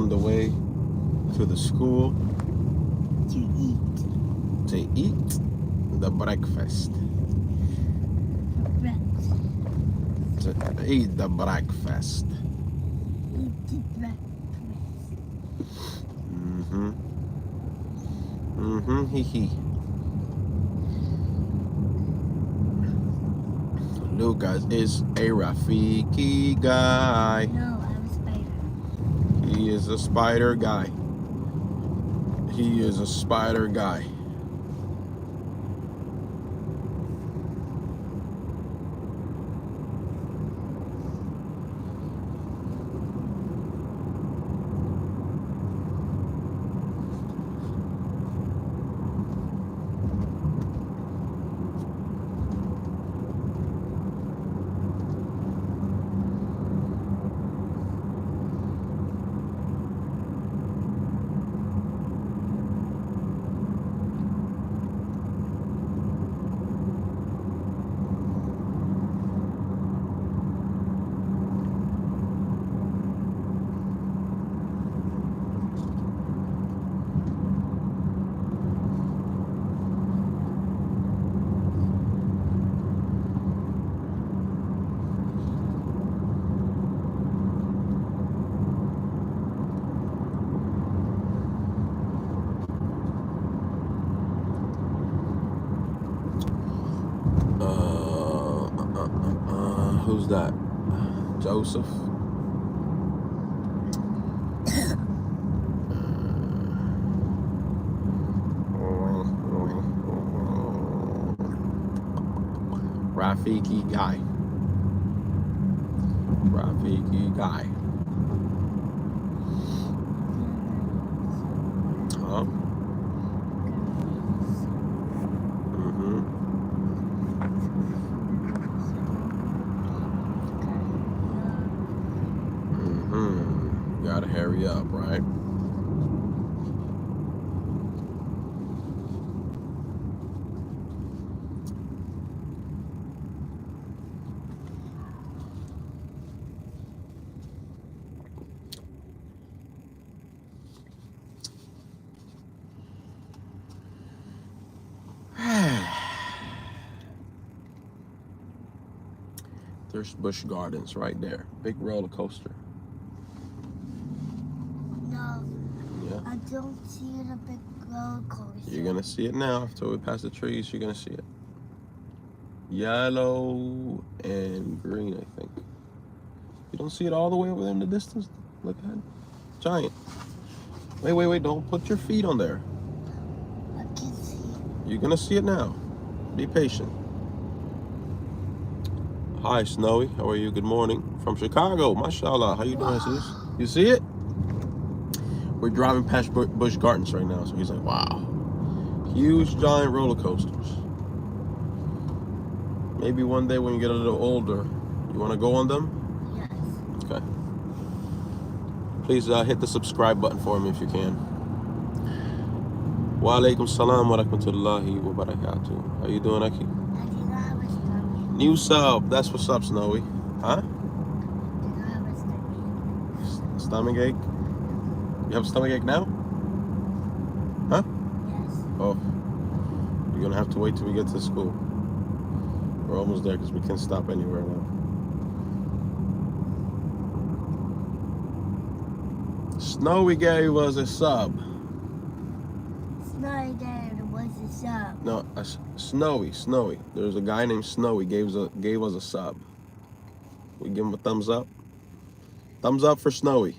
on the way to the school To eat. to eat the breakfast. Breakfast. To eat the breakfast. Eat the breakfast. Hee hee. Lucas is a Rafiki guy. No, I'm a spider. He is a spider guy. He is a spider guy. Who's that? Joseph? Rafiki guy. Rafiki guy. Huh? Gotta hurry up, right? There's Busch Gardens right there. Big roller coaster. No. Yeah. I don't see the big roller coaster. You're gonna see it now. After we pass the trees, you're gonna see it. Yellow and green, I think. You don't see it all the way over there in the distance? Look at it. Giant. Wait. Don't put your feet on there. I can see it. You're gonna see it now. Be patient. Hi, Snowy. How are you? Good morning. From Chicago. Mashallah. How you doing, sis? You see it? We're driving past Busch Gardens right now, so he's like, wow. Huge, giant roller coasters. Maybe one day when you get a little older, you want to go on them? Yes. Okay. Please hit the subscribe button for me if you can. Wa alaikum salam wa rahmatullahi wa barakatuh. How you doing, Aki? I think I have a stomach. New sub. That's what's up, Snowy. Huh? I think I have a stomach. Stomach ache? You have a stomach ache now? Huh? Yes. Oh. You're gonna have to wait till we get to school. We're almost there because we can't stop anywhere now. Snowy gave us a sub. Snowy Dad was a sub. No, Snowy. There's a guy named Snowy gave us a sub. We give him a thumbs up. Thumbs up for Snowy.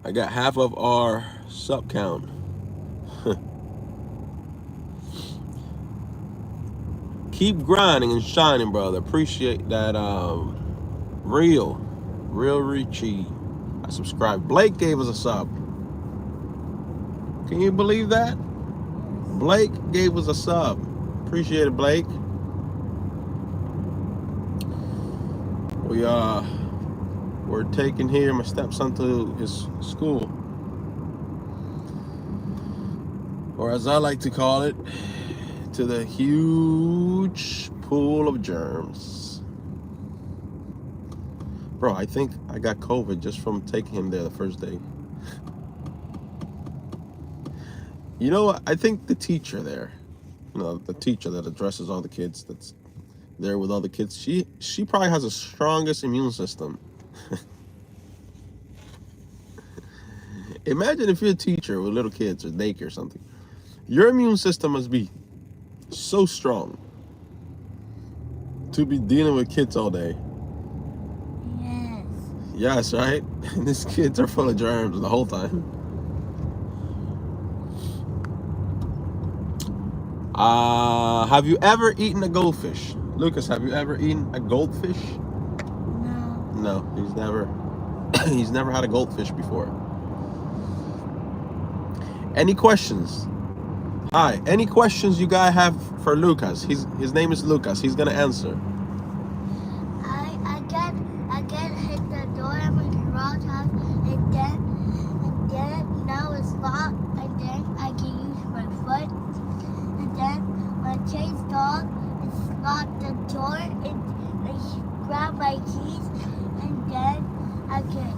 I got half of our sub count. Keep grinding and shining, brother. Appreciate that. Real Richie. I subscribed. Blake gave us a sub. Can you believe that? Blake gave us a sub. Appreciate it, Blake. We're taking here my stepson to his school, or as I like to call it, to the huge pool of germs. Bro, I think I got COVID just from taking him there the first day. You know what? I think the teacher there, the teacher that addresses all the kids, that's there with all the kids, she probably has the strongest immune system. Imagine if you're a teacher with little kids or daycare or something. Your immune system must be so strong to be dealing with kids all day. Yes. Yes, right? And these kids are full of germs the whole time. Have you ever eaten a goldfish? Lucas, have you ever eaten a goldfish? No. No, he's never had a goldfish before. Any questions? Hi, any questions you guys have for Lucas? His name is Lucas. He's gonna answer. I get hit the door at my garage house, and then now it's locked, and then I can use my foot, and then my chase dog is locked the door, and I grab my keys, and then I can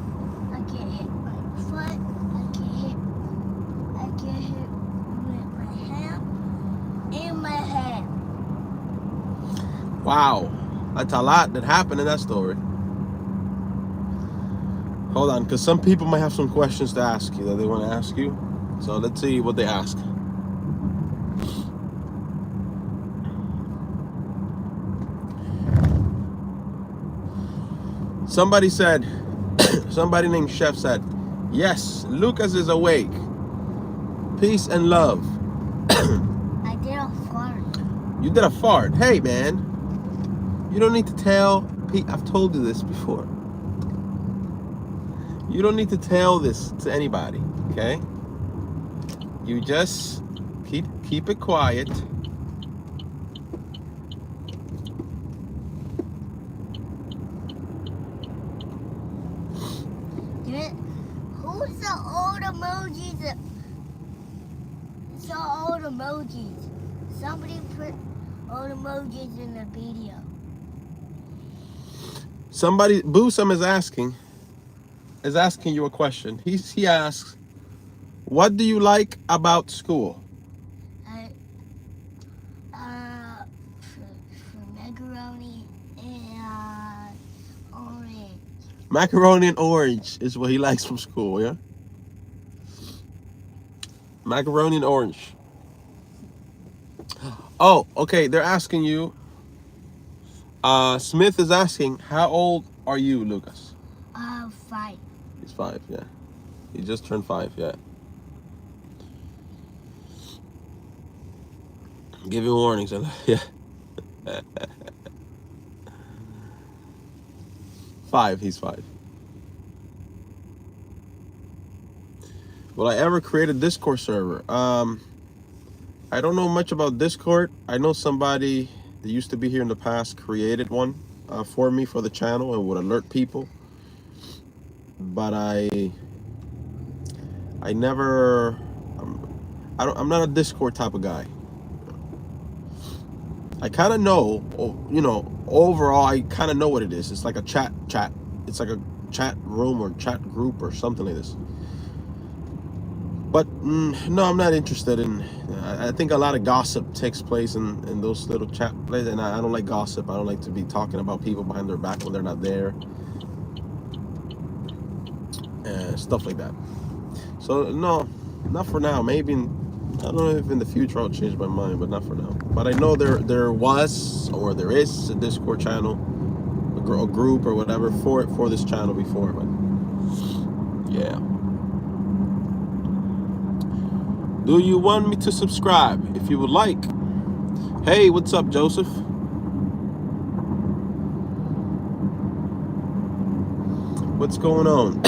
hit my foot, I can hit with my hand and my head. Wow, that's a lot that happened in that story. Hold on, because some people might have some questions to ask you that they want to ask you. So let's see what they ask. Somebody said, somebody named Chef said, yes, Lucas is awake. Peace and love. I did a fart. You did a fart. Hey, man. You don't need to tell Pete. I've told you this before. You don't need to tell this to anybody, okay? You just keep it quiet. Who's the old emojis? The old emojis. Somebody put old emojis in the video. Somebody, Boosum is asking you a question. He asks, what do you like about school? Macaroni and orange. Macaroni and orange is what he likes from school, yeah? Macaroni and orange. Oh, okay, they're asking you. Smith is asking, how old are you, Lucas? 5. He's 5, yeah. He just turned 5, yeah. Give him warnings, yeah. 5, he's 5. Will I ever create a Discord server? I don't know much about Discord. I know somebody that used to be here in the past created one for me for the channel and would alert people. But I never. I'm not a Discord type of guy. I kind of know, overall, I kind of know what it is. It's like a chat. It's like a chat room or chat group or something like this. But no, I'm not interested in. I think a lot of gossip takes place in those little chat places, and I don't like gossip. I don't like to be talking about people behind their back when they're not there, and stuff like that. So no, not for now. Maybe I don't know if in the future I'll change my mind, but not for now. But I know there was or there is a Discord channel, a group or whatever for this channel before. But yeah. Do you want me to subscribe? If you would like. Hey, what's up, Joseph? What's going on?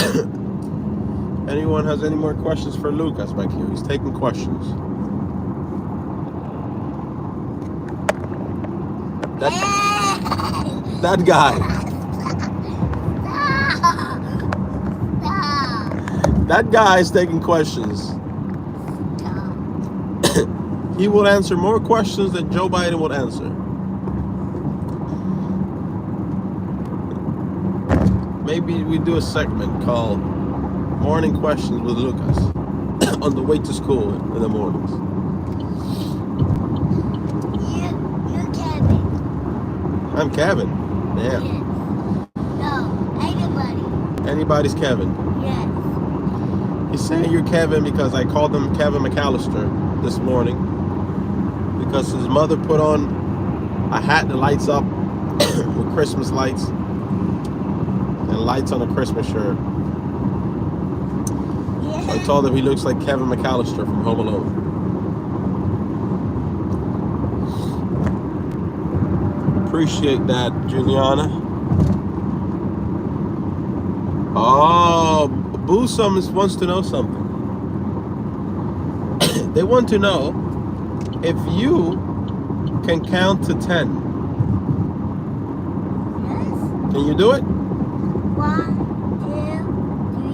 Anyone has any more questions for Lucas back here? He's taking questions. That guy. That guy is taking questions. He will answer more questions than Joe Biden would answer. maybe we do a segment called Morning Questions with Lucas on the way to school in the mornings. You're Kevin. I'm Kevin. Yeah. Yes. No, anybody. Anybody's Kevin. Yes. He's saying you're Kevin because I called him Kevin McAllister this morning because his mother put on a hat that lights up with Christmas lights and lights on a Christmas shirt. Yes. So I told him he looks like Kevin McAllister from Home Alone. Appreciate that, Juliana. Oh, Boosum wants to know something. They want to know if you can count to 10. Yes. Can you do it? 1, 2, 3,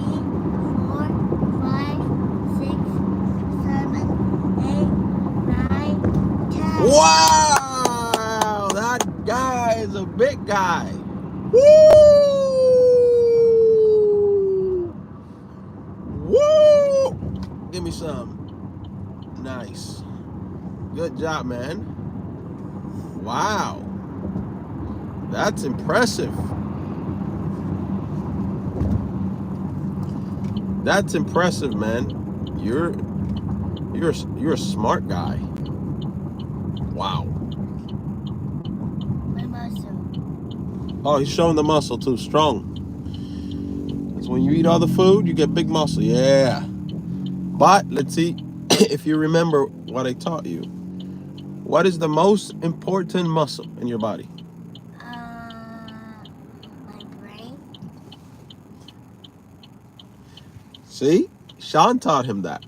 4, 5, 6, 7, 8, 9, 10. Wow! That guy is a big guy. Woo! Woo! Give me some. Nice. Good job, man. Wow. That's impressive. That's impressive, man. You're a smart guy. Wow. My muscle. Oh, he's showing the muscle too. Strong. Because when you eat all the food, you get big muscle. Yeah. But let's see if you remember what I taught you. What is the most important muscle in your body? My brain. See? Shawn taught him that.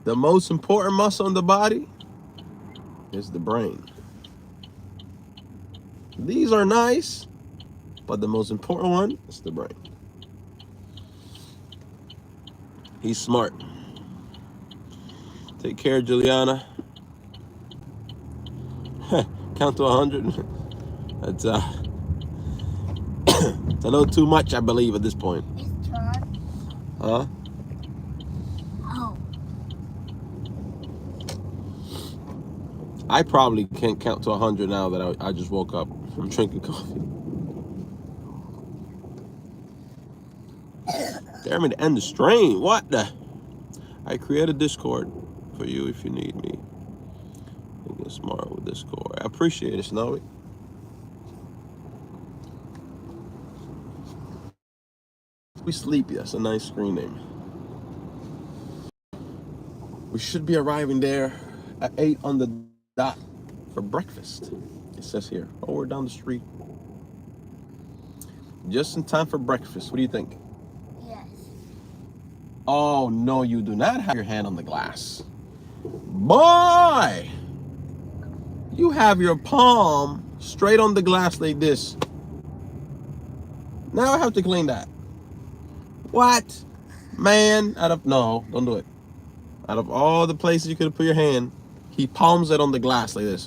The most important muscle in the body is the brain. These are nice, but the most important one is the brain. He's smart. Take care, Juliana. Count to 100. That's it's a little too much, I believe, at this point. It's Shawn. Huh? Oh. I probably can't count to 100 now that I just woke up from drinking coffee. Dare me to end the stream. What the? I created Discord for you if you need me. Get smart with Discord. I appreciate it, Snowy. We Sleepy. That's a nice screen name. We should be arriving there at 8 on the dot for breakfast. It says here. Oh, we're down the street. Just in time for breakfast. What do you think? Yes. Oh, no, you do not have your hand on the glass. Boy! You have your palm straight on the glass like this. Now I have to clean that. What? Man, no, don't do it. Out of all the places you could have put your hand, he palms it on the glass like this.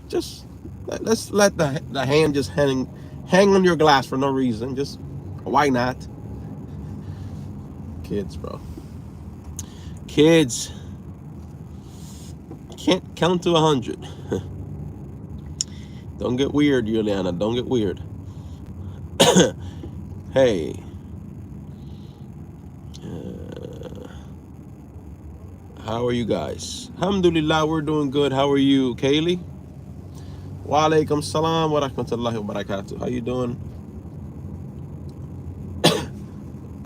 Just, let's let the hand just hang on your glass for no reason. Just, why not? Kids, bro. Kids. Can't count to 100. Don't get weird, Juliana. Don't get weird. Hey. How are you guys? Alhamdulillah, we're doing good. How are you, Kaylee? Wa alaikum salam wa rahmatullahi wa barakatuh. How you doing?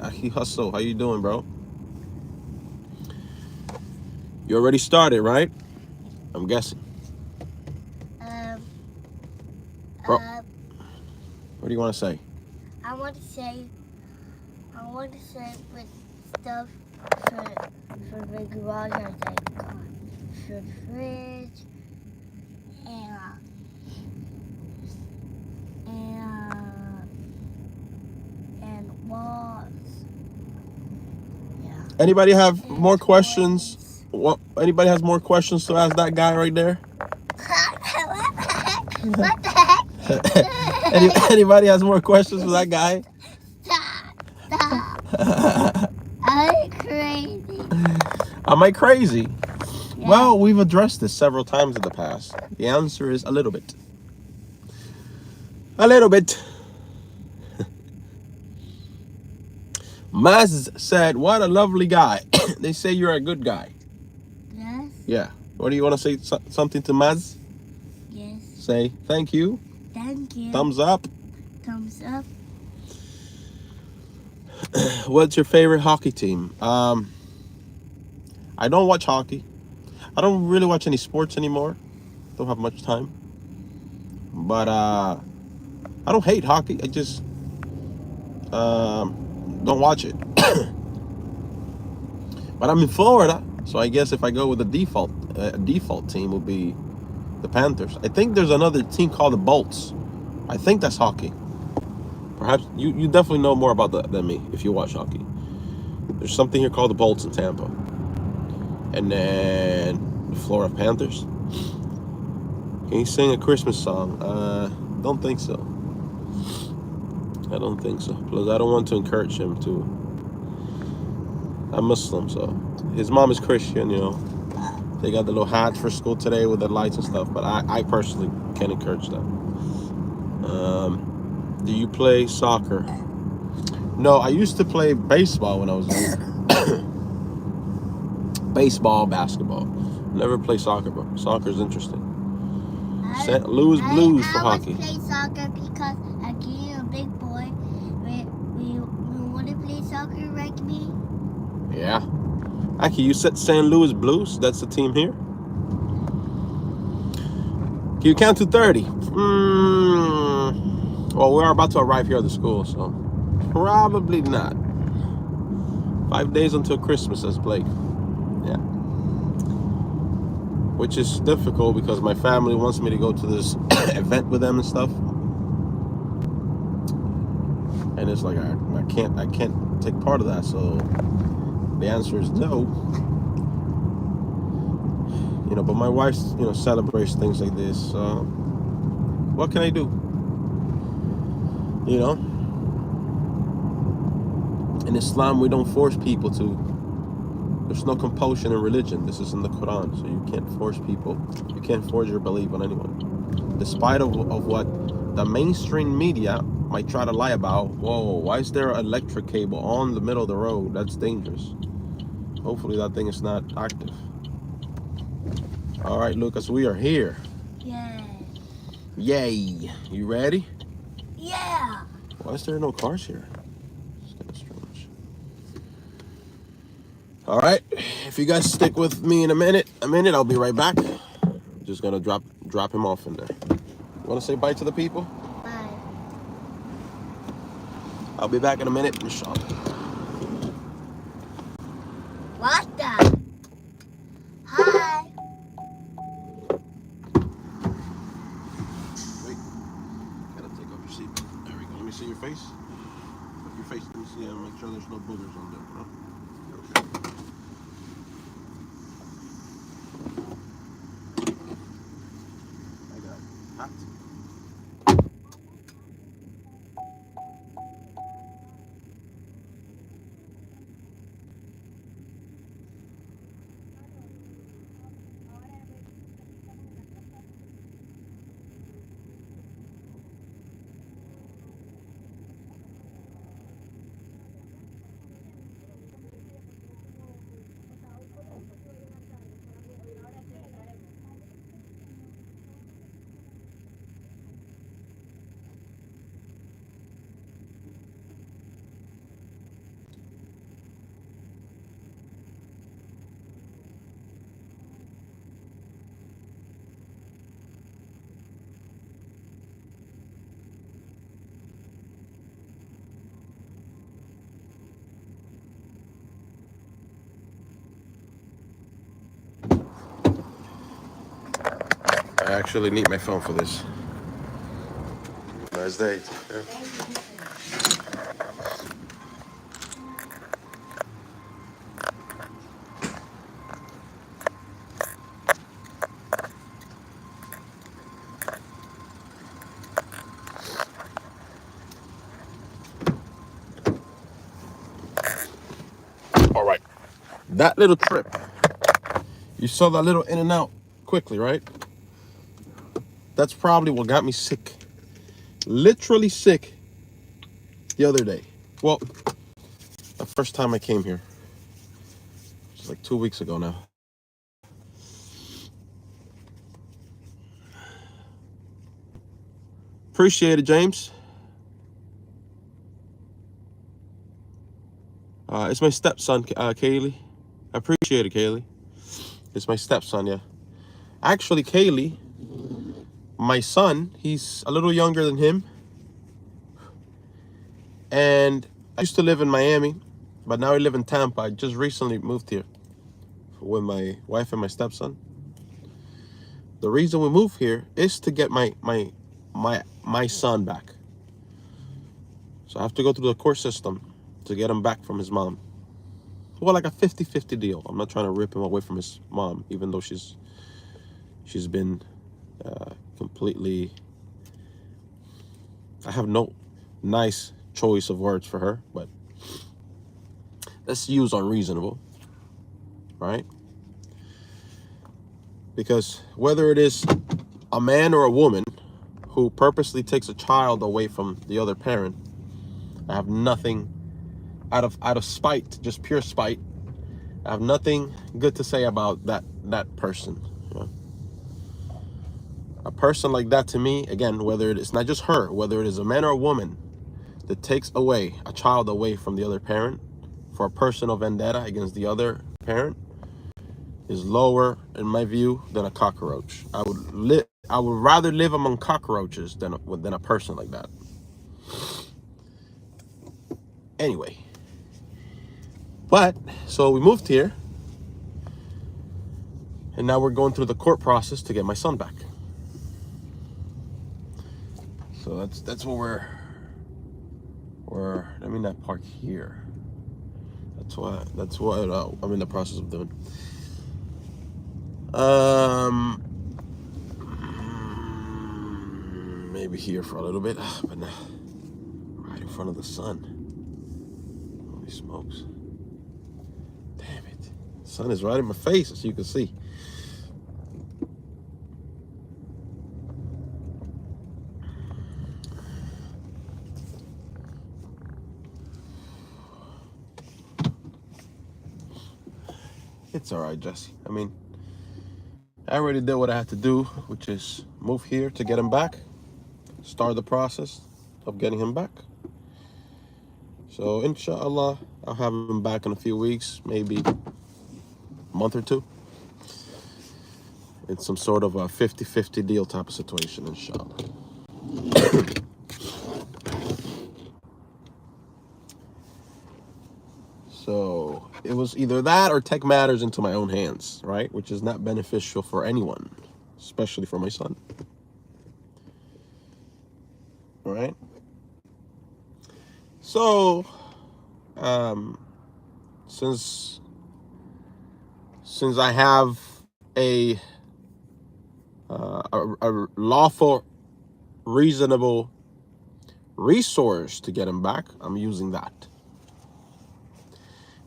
Ahi Hustle, how you doing, bro? You already started, right? I'm guessing. Bro, what do you want to say? I want to say with stuff for the garage, I think, for the fridge and walls. Yeah. Anybody have more questions? What? Anybody has more questions to ask that guy right there? What the heck? Anybody has more questions for that guy? Stop. I'm crazy. Am I crazy? Yeah. Well, we've addressed this several times in the past. The answer is a little bit. A little bit. Maz said, what a lovely guy. They say you're a good guy. Yes. Yeah. What do you want to say something to Maz? Yes. Say thank you. Thank you. Thumbs up. Thumbs up. What's your favorite hockey team? I don't watch hockey. I don't really watch any sports anymore. Don't have much time. But I don't hate hockey. I just don't watch it. But I'm in Florida, so I guess if I go with the default team will be the Panthers. I think there's another team called the Bolts. I think that's hockey. Perhaps you definitely know more about that than me if you watch hockey. There's something here called the Bolts in Tampa. And then the Florida Panthers. Can you sing a Christmas song? Don't think so. I don't think so. Plus, I don't want to encourage him to. I'm Muslim, so his mom is Christian, you know. They got the little hats for school today with the lights and stuff, but I personally can't encourage them. Do you play soccer? No, I used to play baseball when I was younger. Baseball, basketball. Never play soccer, but soccer is interesting. St. Louis Blues for hockey. I play soccer because I became a big boy. We want to play soccer, right, me? Yeah. Actually, you said St. Louis Blues. That's the team here. Can you count to 30? Well, we're about to arrive here at the school, so probably not. 5 days until Christmas, says Blake. Yeah. Which is difficult because my family wants me to go to this event with them and stuff. And it's like I can't take part of that, so the answer is no. You know, but my wife, you know, celebrates things like this. What can I do? You know? In Islam, we don't force people to. There's no compulsion in religion. This is in the Quran, so you can't force people. You can't force your belief on anyone. Despite of what the mainstream media might try to lie about. Whoa, why is there an electric cable on the middle of the road? That's dangerous. Hopefully that thing is not active. All right, Lucas, we are here. Yay. Yay. You ready? Yeah. Why is there no cars here? It's kind of strange. All right, if you guys stick with me in a minute, I'll be right back. Just gonna drop him off in there. You wanna say bye to the people? Bye. I'll be back in a minute, inshallah. What the? Hi. Wait, gotta take off your seatbelt. There we go. Let me see your face. Put your face. Let me see. Make sure there's no boogers on there. No? Okay. I got it. Hot. I actually need my phone for this. Nice day. Yeah. That little trip, you saw that little in and out quickly, right? That's probably what got me sick. Literally sick the other day. Well, the first time I came here, which is like 2 weeks ago now. Appreciate it, James. It's my stepson, Kaylee. I appreciate it, Kaylee. It's my stepson, yeah. Actually, Kaylee, my son, he's a little younger than him. And I used to live in Miami, but now I live in Tampa. I just recently moved here with my wife and my stepson. The reason we moved here is to get my son back. So I have to go through the court system to get him back from his mom. Well, like a 50-50 deal. I'm not trying to rip him away from his mom, even though she's been completely... I have no nice choice of words for her, but let's use unreasonable, right? Because whether it is a man or a woman who purposely takes a child away from the other parent, I have nothing out of spite, just pure spite. I have nothing good to say about that person. You know? A person like that, to me, again, whether it's not just her, whether it is a man or a woman that takes away a child away from the other parent for a personal vendetta against the other parent, is lower, in my view, than a cockroach. I would rather live among cockroaches than a person like that. Anyway, but so we moved here, and now we're going through the court process to get my son back. So that's what we're let me not park here. That's what I'm in the process of doing. Maybe here for a little bit, but not right in front of the sun. Holy smokes. Damn it. The sun is right in my face, as you can see. It's all right, Jesse. I mean, I already did what I had to do, which is move here to get him back, start the process of getting him back. So, inshallah, I'll have him back in a few weeks, maybe a month or two. It's some sort of a 50-50 deal type of situation, inshallah. So it was either that or take matters into my own hands, right? Which is not beneficial for anyone, especially for my son. All right. So, since I have a lawful, reasonable resource to get him back, I'm using that.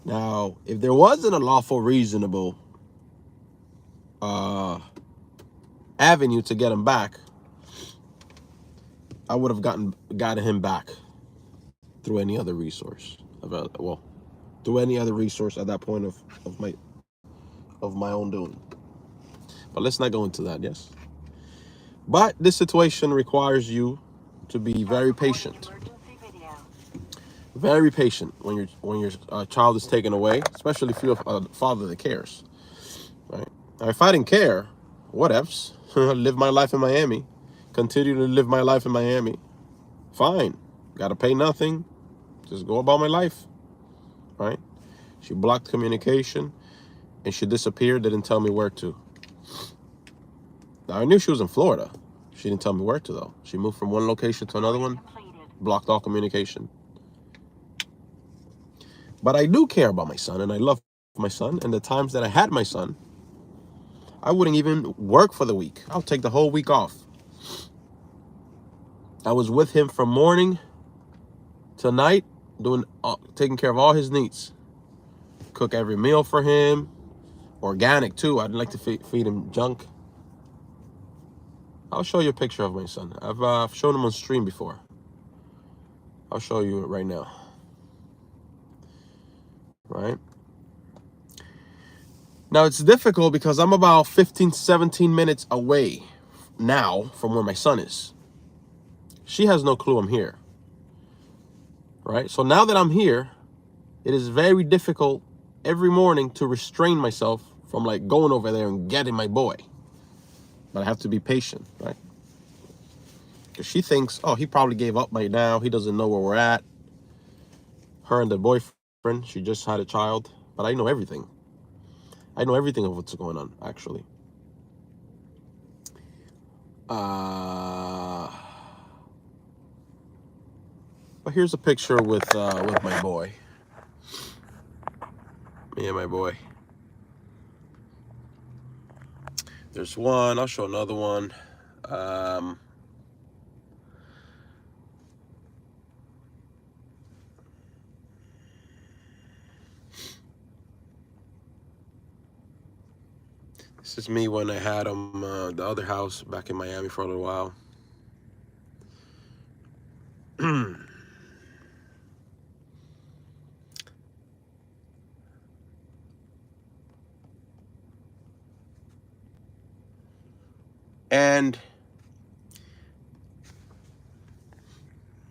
Now, if there wasn't a lawful, reasonable avenue to get him back, I would have gotten him back through any other resource. Well, through any other resource at that point of my own doing. But let's not go into that, yes? But this situation requires you to be very patient. Very patient when your child is taken away, especially if you're a father that cares. Right? Now, if I didn't care, whatevs. Live my life in Miami. Continue to live my life in Miami. Fine. Gotta pay nothing. Just go about my life. Right? She blocked communication and she disappeared, didn't tell me where to. Now, I knew she was in Florida. She didn't tell me where to, though. She moved from one location to another one, blocked all communication. But I do care about my son, and I love my son. And the times that I had my son, I wouldn't even work for the week. I'll take the whole week off. I was with him from morning to night, taking care of all his needs. cook every meal for him. Organic too. I'd like to feed him junk. I'll show you a picture of my son. I've shown him on stream before. I'll show you it right now. Right? Now it's difficult because I'm about 15, 17 minutes away now from where my son is. She has no clue I'm here. Right? So now that I'm here, it is very difficult every morning to restrain myself from like going over there and getting my boy. But I have to be patient, right? Because she thinks, oh, he probably gave up by now. He doesn't know where we're at. Her and the boyfriend, she just had a child. But I know everything. I know everything of what's going on, actually. But here's a picture with my boy. Me and my boy. There's one. I'll show another one. This is me when I had him the other house back in Miami for a little while. And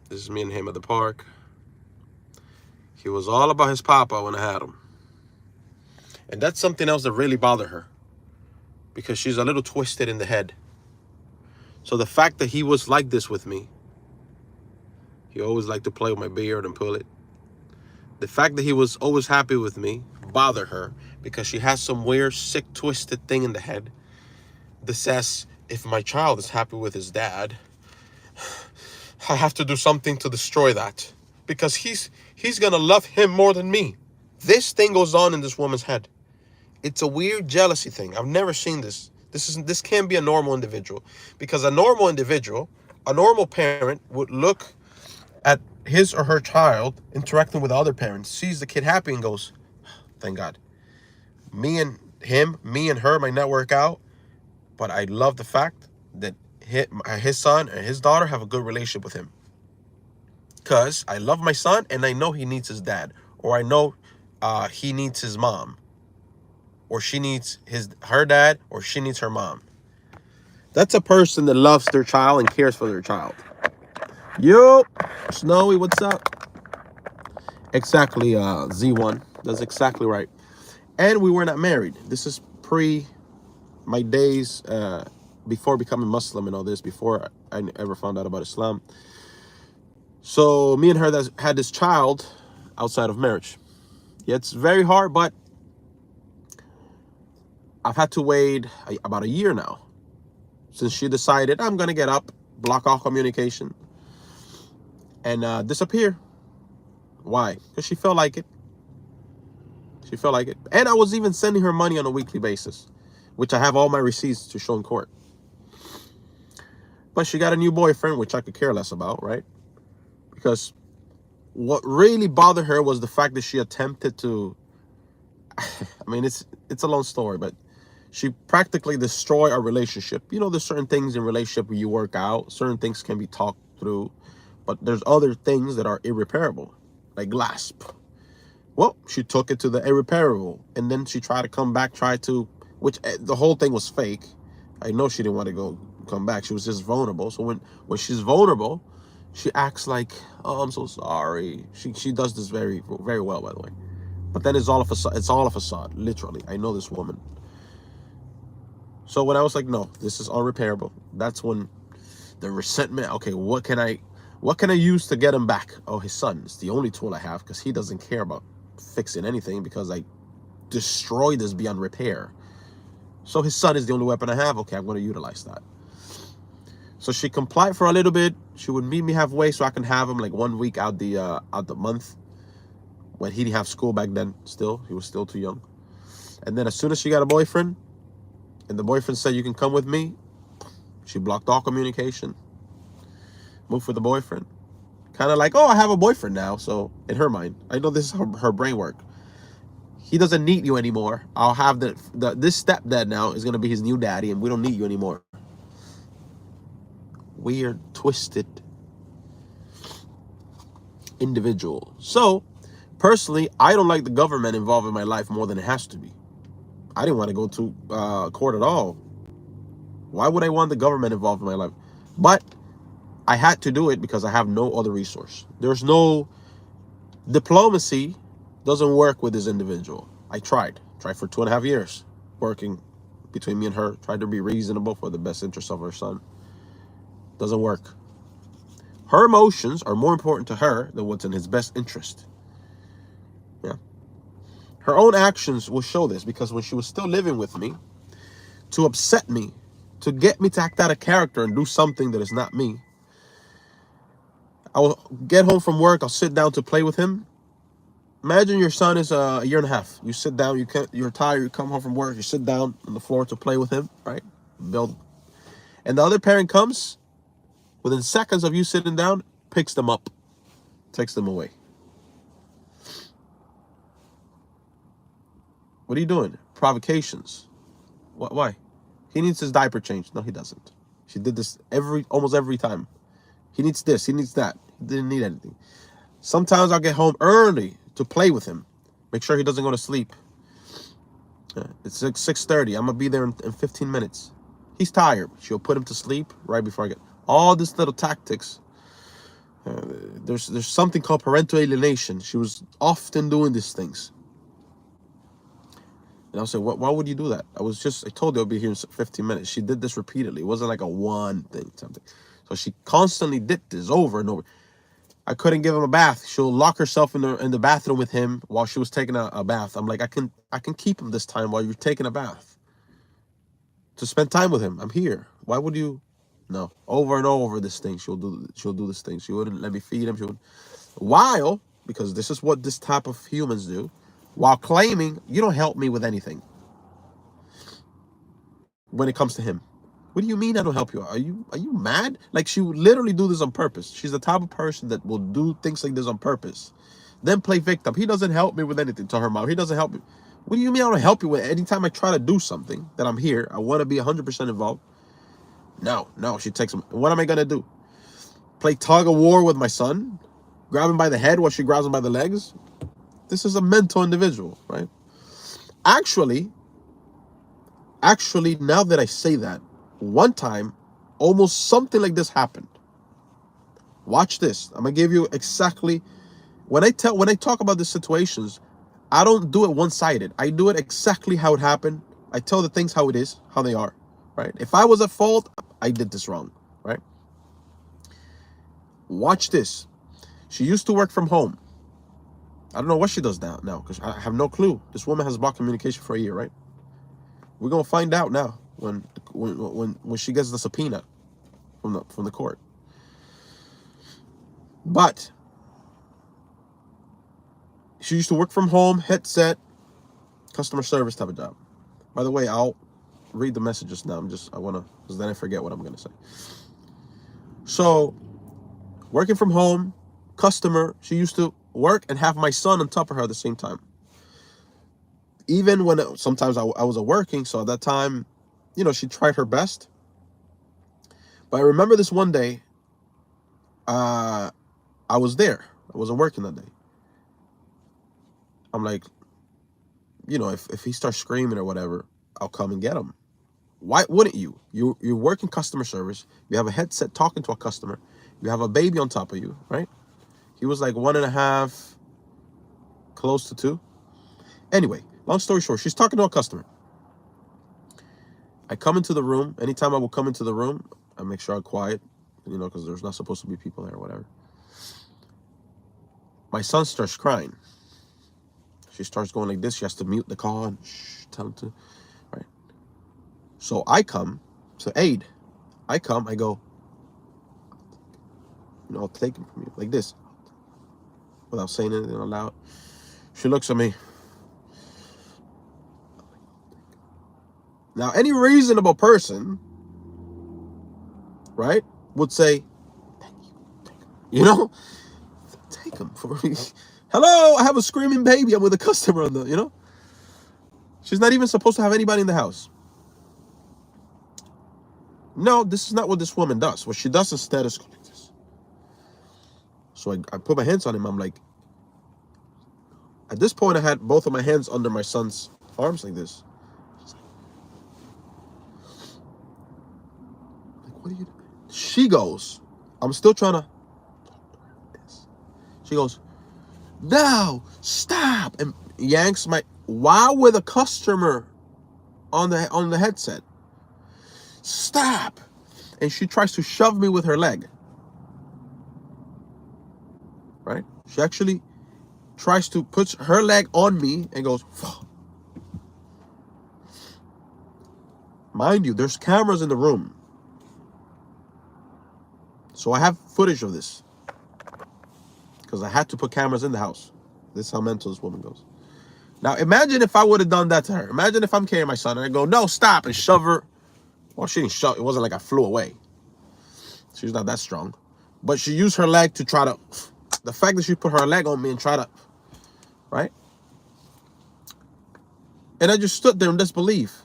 this is me and him at the park. He was all about his papa when I had him. And that's something else that really bothered her, because she's a little twisted in the head. So the fact that he was like this with me, he always liked to play with my beard and pull it. The fact that he was always happy with me bothered her, because she has some weird, sick, twisted thing in the head that says, if my child is happy with his dad, I have to do something to destroy that, because he's gonna love him more than me. This thing goes on in this woman's head. It's a weird jealousy thing. I've never seen this. This can't be a normal individual, because a normal individual, a normal parent would look at his or her child interacting with other parents, sees the kid happy and goes, thank God. Me and her might not work out, but I love the fact that his son and his daughter have a good relationship with him. Because I love my son and I know he needs his dad, or I know he needs his mom, or she needs her dad, or she needs her mom. That's a person that loves their child and cares for their child. Yo, Snowy, what's up? Exactly, Z1. That's exactly right. And we were not married. This is my days before becoming Muslim and all this, before I ever found out about Islam. So me and her had this child outside of marriage. Yeah, it's very hard, but I've had to wait about a year now since she decided I'm going to get up, block off communication, and disappear. Why? Because she felt like it. She felt like it. And I was even sending her money on a weekly basis, which I have all my receipts to show in court. But she got a new boyfriend, which I could care less about, right? Because what really bothered her was the fact that she attempted to, I mean, it's a long story, but she practically destroyed our relationship. You know, there's certain things in relationship where you work out, certain things can be talked through, but there's other things that are irreparable, like glass. Well, she took it to the irreparable, and then she tried to come back, which the whole thing was fake. I know she didn't want to come back. She was just vulnerable. So when she's vulnerable, she acts like, oh, I'm so sorry. She does this very, very well, by the way. But then it's all a facade, literally. I know this woman. So when I was like, no, this is unrepairable, that's when the resentment, okay, what can I use to get him back? Oh, his son. It's the only tool I have, because he doesn't care about fixing anything, because I destroyed this beyond repair. So his son is the only weapon I have. Okay, I'm going to utilize that. So she complied for a little bit. She would meet me halfway so I can have him like 1 week out the month, when he didn't have school back then. Still, he was still too young. And then as soon as she got a boyfriend, and the boyfriend said, you can come with me, she blocked all communication, moved with the boyfriend. Kind of like, oh, I have a boyfriend now. So in her mind, I know this is her brain work. he doesn't need you anymore. I'll have this stepdad now is gonna be his new daddy, and we don't need you anymore. Weird, twisted individual. So, personally, I don't like the government involved in my life more than it has to be. I didn't want to go to court at all. Why would I want the government involved in my life? But I had to do it because I have no other resource. There's no diplomacy. Doesn't work with this individual. I tried for 2.5 years, working between me and her, tried to be reasonable for the best interest of her son. Doesn't work. Her emotions are more important to her than what's in his best interest. Yeah. Her own actions will show this, because when she was still living with me, to upset me, to get me to act out of character and do something that is not me, I will get home from work, I'll sit down to play with him. Imagine your son is a year and a half. You sit down, you're tired, you come home from work, you sit down on the floor to play with him, right? And the other parent comes, within seconds of you sitting down, picks them up, takes them away. What are you doing? Provocations. Why? He needs his diaper changed. No, he doesn't. She did this almost every time. He needs this, he needs that. He didn't need anything. Sometimes I'll get home early to play with him. Make sure he doesn't go to sleep. It's like 6:30. I'm going to be there in 15 minutes. He's tired. She'll put him to sleep right before I get... All these little tactics. There's something called parental alienation. She was often doing these things. And I'll say, why would you do that? I told you I'll be here in 15 minutes. She did this repeatedly. It wasn't like a one thing, something. So she constantly did this over and over. I couldn't give him a bath. She'll lock herself in the bathroom with him while she was taking a bath. I'm like, I can keep him this time while you're taking a bath. To spend time with him. I'm here. Why would you? No. Over and over this thing. She'll do this thing. She wouldn't let me feed him. Because this is what this type of humans do, while claiming you don't help me with anything. When it comes to him. What do you mean I don't help you? Are you mad? Like, she would literally do this on purpose. She's the type of person that will do things like this on purpose. Then play victim. He doesn't help me with anything, to her mom. He doesn't help me. What do you mean I don't help you with? Anytime I try to do something, that I'm here, I want to be 100% involved. No, she takes him. What am I going to do? Play tug of war with my son? Grab him by the head while she grabs him by the legs? This is a mental individual, right? Actually, now that I say that, one time, almost something like this happened. Watch this. I'm gonna give you exactly when I talk about these situations, I don't do it one-sided. I do it exactly how it happened. I tell the things how it is, how they are, right? If I was at fault, I did this wrong, right? Watch this. She used to work from home. I don't know what she does now because I have no clue. This woman has blocked communication for a year, right? We're gonna find out now when she gets the subpoena from the court. But she used to work from home, headset, customer service type of job. By the way, I'll read the messages now. Because then I forget what I'm gonna say. So, working from home, customer, she used to work and have my son on top of her at the same time. Even when sometimes I wasn't working, so at that time, she tried her best. But I remember this one day, I was there. I wasn't working that day. I'm like, if he starts screaming or whatever, I'll come and get him. Why wouldn't you? You're working customer service. You have a headset talking to a customer. You have a baby on top of you, right? He was like 1.5, close to 2. Anyway, long story short, she's talking to a customer. I come into the room. Anytime I will come into the room, I make sure I'm quiet, because there's not supposed to be people there or whatever. My son starts crying. She starts going like this. She has to mute the call and tell him to, right? So I come to aid. I go, I'll take him from you, like this, without saying anything aloud. She looks at me. Now, any reasonable person, right, would say, thank you, take him for me. Hello, I have a screaming baby. I'm with a customer on the, She's not even supposed to have anybody in the house. No, this is not what this woman does. What she does instead is like this. So I put my hands on him. I'm like, at this point, I had both of my hands under my son's arms like this. Like, what are you doing? She goes, I'm still trying to. She goes, no, stop, and yanks my, while with a customer on the headset. Stop. And she tries to shove me with her leg. Right? She actually tries to put her leg on me and goes, fuck. Mind you, there's cameras in the room. So I have footage of this. Because I had to put cameras in the house. This is how mental this woman goes. Now, imagine if I would have done that to her. Imagine if I'm carrying my son and I go, no, stop, and shove her. Well, she didn't shove. It wasn't like I flew away. She's not that strong. But she used her leg to try to, the fact that she put her leg on me and try to, right? And I just stood there in disbelief.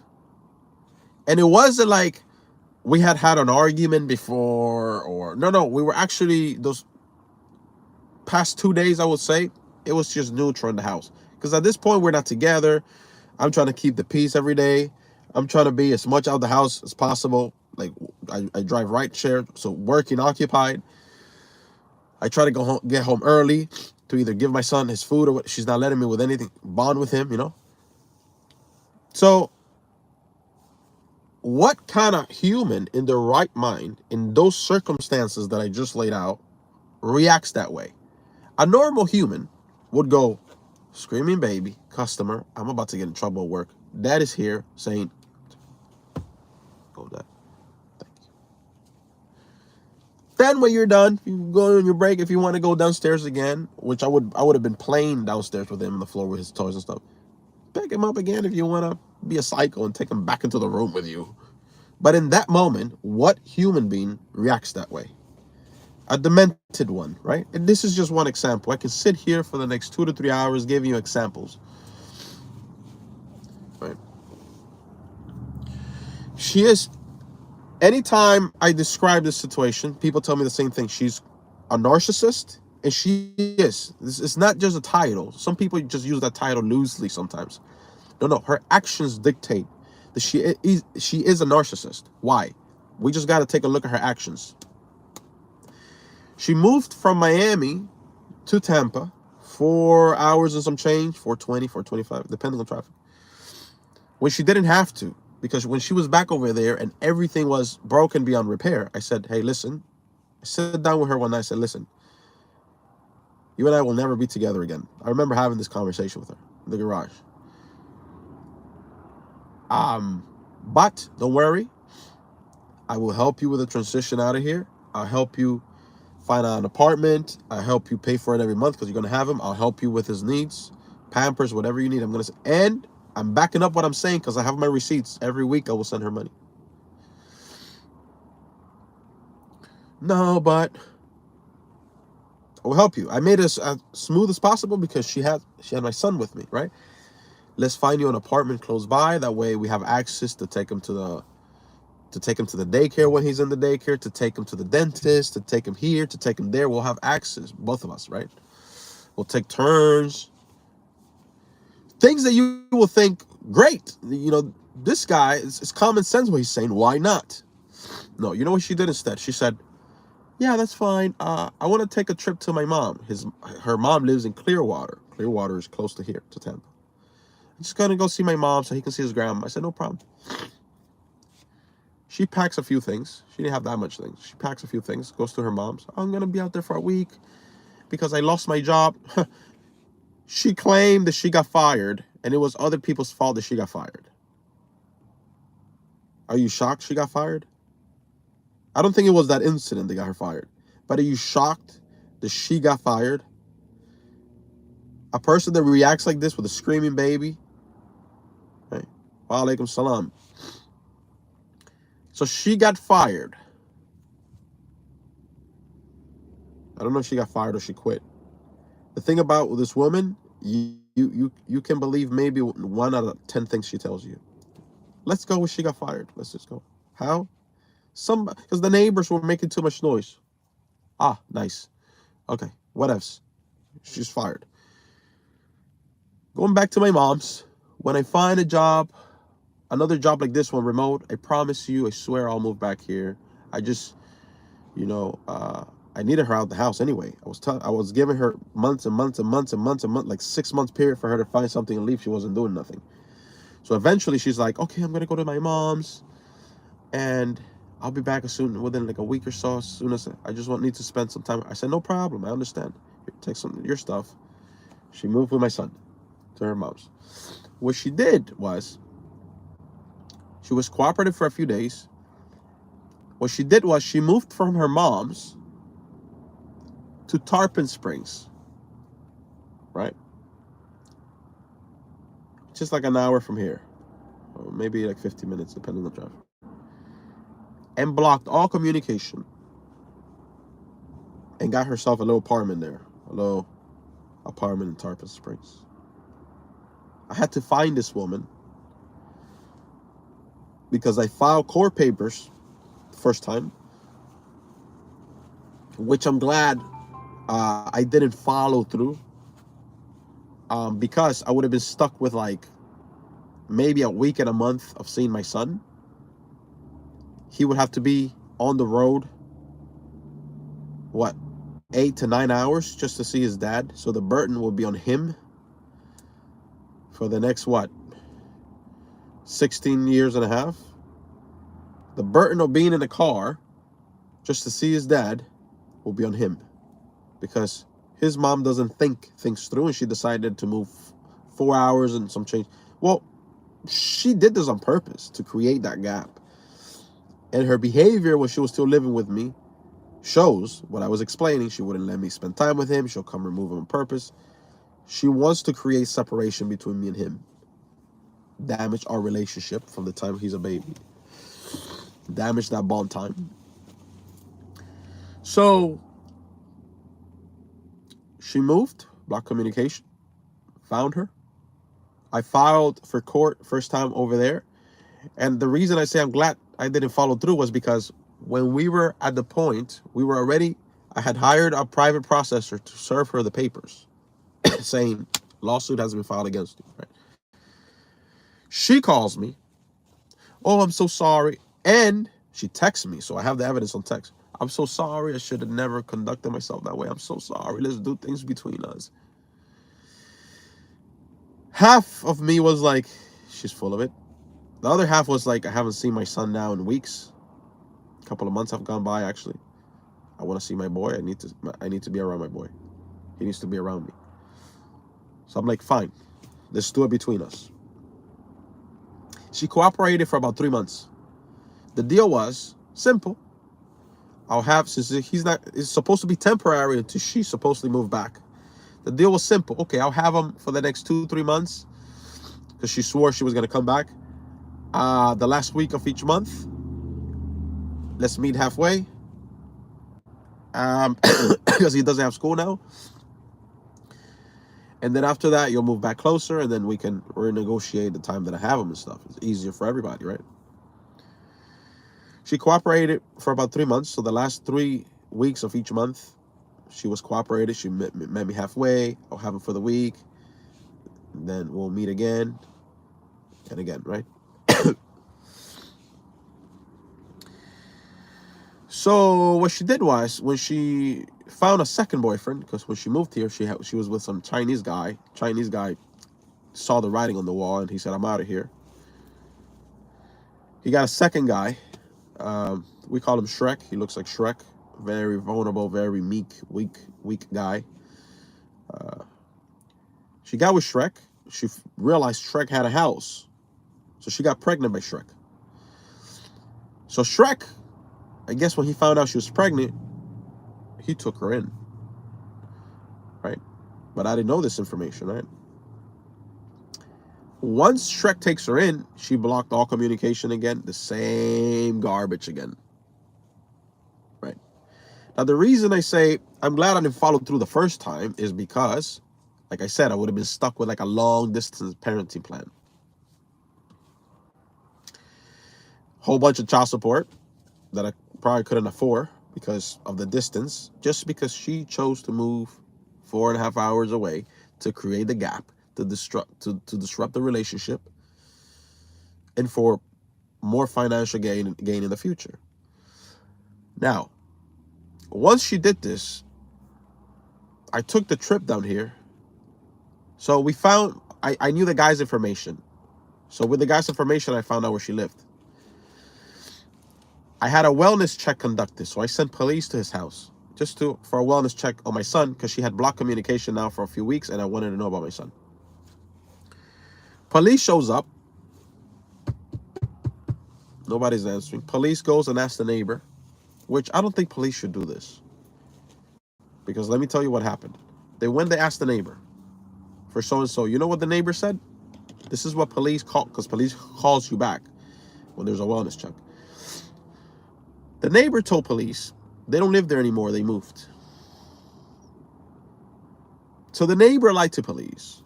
And it wasn't like we had an argument before, or no, we were actually, those past 2 days, I would say, it was just neutral in the house. Because at this point, we're not together. I'm trying to keep the peace every day. I'm trying to be as much out of the house as possible. Like, I drive right share, so working, occupied. I try to get home early to either give my son his food or what. She's not letting me with anything, bond with him, you know. So, what kind of human in their right mind, in those circumstances that I just laid out, reacts that way? A normal human would go, screaming baby, customer, I'm about to get in trouble at work. Dad is here saying, go Dad. Thank you. Then when you're done, you go on your break. If you want to go downstairs again, which I would have been playing downstairs with him on the floor with his toys and stuff. Pick him up again if you want to be a psycho and take him back into the room with you. But in that moment, what human being reacts that way? A demented one, right? And this is just one example. I can sit here for the next 2 to 3 hours giving you examples. Right? She is, anytime I describe this situation, people tell me the same thing. She's a narcissist, and she is. This is not just a title. Some people just use that title loosely sometimes. No, her actions dictate that she is a narcissist. Why? We just got to take a look at her actions. She moved from Miami to Tampa, 4 hours and some change, 4:20, 4:25, depending on traffic. When she didn't have to, because when she was back over there and everything was broken beyond repair, I said, hey, listen. I sat down with her one night. I said, listen, you and I will never be together again. I remember having this conversation with her in the garage. But don't worry. I will help you with the transition out of here. I'll help you find an apartment. I'll help you pay for it every month because you're going to have him. I'll help you with his needs, Pampers, whatever you need. I'm going to say, and I'm backing up what I'm saying because I have my receipts. Every week I will send her money. No, but I will help you. I made it as smooth as possible because she had my son with me, right? Let's find you an apartment close by. That way we have access to take him to the daycare when he's in the daycare, to take him to the dentist, to take him here, to take him there. We'll have access, both of us, right? We'll take turns. Things that you will think, great. You know, this guy, it's common sense what he's saying. Why not? No, you know what she did instead? She said, yeah, that's fine. I want to take a trip to my mom. Her mom lives in Clearwater. Clearwater is close to here, to Tampa. I'm just going to go see my mom so he can see his grandma. I said, no problem. She packs a few things. She didn't have that much things. She packs a few things, goes to her mom's. I'm going to be out there for a week because I lost my job. She claimed that she got fired, and it was other people's fault that she got fired. Are you shocked she got fired? I don't think it was that incident that got her fired. But are you shocked that she got fired? A person that reacts like this with a screaming baby? Right? Wa alaikum salam. So she got fired. I don't know if she got fired or she quit. The thing about this woman, you you can believe maybe 1 out of 10 things she tells you. Let's go with she got fired. Let's just go. How? Because the neighbors were making too much noise. Ah, nice. Okay, what else? She's fired. Going back to my mom's, when I find a job, another job like this one, remote, I promise you, I swear I'll move back here. I just, I needed her out the house anyway. I was giving her months and months and months and months and months, like 6 months period for her to find something and leave. She wasn't doing nothing. So eventually she's like, okay, I'm going to go to my mom's and I'll be back within like a week or so, as soon as I just need to spend some time. I said, no problem. I understand. Here, take some of your stuff. She moved with my son to her mom's. What she did was, she was cooperative for a few days. What she did was she moved from her mom's to Tarpon Springs, right? Just like an hour from here, or maybe like 50 minutes, depending on the traffic. And blocked all communication and got herself a little apartment there, a little apartment in Tarpon Springs. I had to find this woman because I filed court papers the first time, which I'm glad I didn't follow through, because I would have been stuck with like maybe a week and a month of seeing my son. He would have to be on the road, 8 to 9 hours just to see his dad. So the burden will be on him for the next 16 years and a half. The burden of being in the car just to see his dad will be on him, because his mom doesn't think things through, and she decided to move 4 hours and some change. Well, she did this on purpose to create that gap. And her behavior when she was still living with me shows what I was explaining. She wouldn't let me spend time with him. She'll come remove him on purpose. She wants to create separation between me and him. Damage our relationship from the time he's a baby. Damage that bond time. So she moved, blocked communication, found her. I filed for court first time over there. And the reason I say I'm glad I didn't follow through was because when we were at the point, I had hired a private processor to serve her the papers saying lawsuit has been filed against you, right? She calls me, oh, I'm so sorry. And she texts me, so I have the evidence on text. I'm so sorry. I should have never conducted myself that way. I'm so sorry. Let's do things between us. Half of me was like, she's full of it. The other half was like, I haven't seen my son now in weeks. A couple of months have gone by, actually. I want to see my boy. I need to be around my boy. He needs to be around me. So I'm like, fine. Let's do it between us. She cooperated for about 3 months. The deal was simple. Since it's supposed to be temporary until she's supposedly moved back. The deal was simple. Okay, I'll have him for the next 2-3 months, because she swore she was going to come back. The last week of each month, let's meet halfway, because he doesn't have school now. And then after that, you'll move back closer, and then we can renegotiate the time that I have him and stuff. It's easier for everybody, right? She cooperated for about 3 months. So the last 3 weeks of each month, she was cooperated. She met me halfway. I'll have him for the week. Then we'll meet again and again, right? So what she did was, when she found a second boyfriend, because when she moved here, she was with some Chinese guy. Chinese guy saw the writing on the wall, and he said, I'm out of here. He got a second guy. We call him Shrek. He looks like Shrek. Very vulnerable, very meek, weak guy. She got with Shrek. She realized Shrek had a house. So she got pregnant by Shrek. So Shrek, I guess when he found out she was pregnant, he took her in, right? But I didn't know this information, right? Once Shrek takes her in, she blocked all communication again, the same garbage again, right? Now, the reason I say I'm glad I didn't follow through the first time is because Like I said, I would have been stuck with like a long distance parenting plan. Whole bunch of child support that I probably couldn't afford because of the distance, just because she chose to move 4.5 hours away to create the gap, to disrupt the relationship, and for more financial gain in the future. Now, once she did this, I took the trip down here. So we found, I knew the guy's information. So with the guy's information, I found out where she lived. I had a wellness check conducted, so I sent police to his house just for a wellness check on my son, because she had blocked communication now for a few weeks, and I wanted to know about my son. Police shows up. Nobody's answering. Police goes and asks the neighbor, which I don't think police should do this, because let me tell you what happened. They asked the neighbor for so-and-so. You know what the neighbor said? This is what police call, because police calls you back when there's a wellness check. The neighbor told police they don't live there anymore. They moved. So the neighbor lied to police.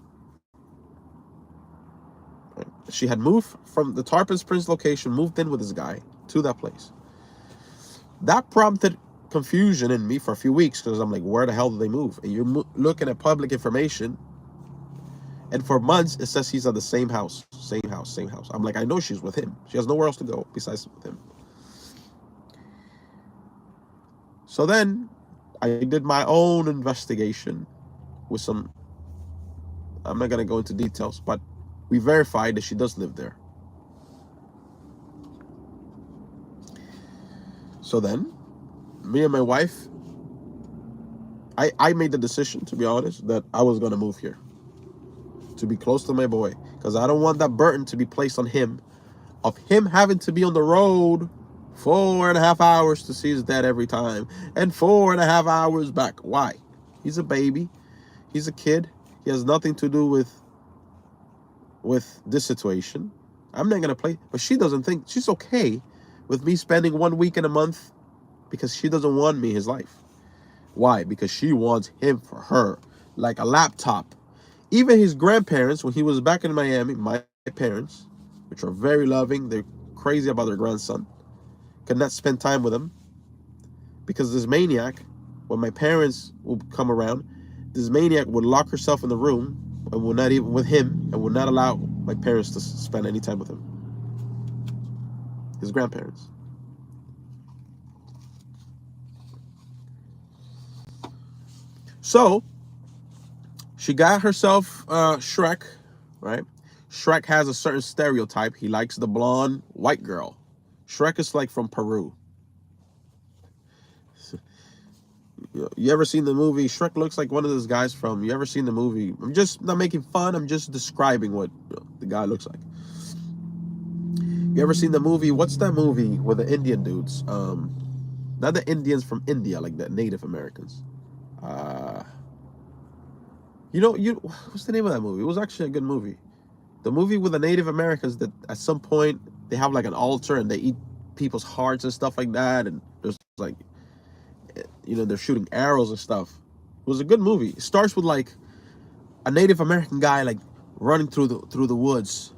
She had moved from the Tarpon Springs location, moved in with this guy to that place. That prompted confusion in me for a few weeks, because I'm like, where the hell did they move? And you're looking at public information, and for months it says he's at the same house. I'm like, I know she's with him. She has nowhere else to go besides with him. So then I did my own investigation with some, I'm not going to go into details, but we verified that she does live there. So then, me and my wife, I made the decision, to be honest, that I was going to move here to be close to my boy, because I don't want that burden to be placed on him, of him having to be on the road 4.5 hours to see his dad every time, and 4.5 hours back. Why? He's a baby. He's a kid. He has nothing to do with this situation. I'm not gonna play, but she doesn't think, she's okay with me spending 1 week in a month, because she doesn't want me in his life. Why? Because she wants him for her, like a laptop. Even his grandparents, when he was back in Miami, my parents, which are very loving, they're crazy about their grandson, could not spend time with him, because this maniac, when my parents would come around, this maniac would lock herself in the room and would not even with him, and would not allow my parents to spend any time with him. His grandparents. So she got herself Shrek, right? Shrek has a certain stereotype. He likes the blonde white girl. Shrek is like from Peru. You ever seen the movie? Shrek looks like one of those guys from, you ever seen the movie? I'm just not making fun. I'm just describing what the guy looks like. You ever seen the movie? What's that movie with the Indian dudes? Not the Indians from India, like the Native Americans. What's the name of that movie? It was actually a good movie. The movie with the Native Americans that at some point they have like an altar and they eat people's hearts and stuff like that, and there's like, they're shooting arrows and stuff. It was a good movie. It starts with like a Native American guy like running through the woods.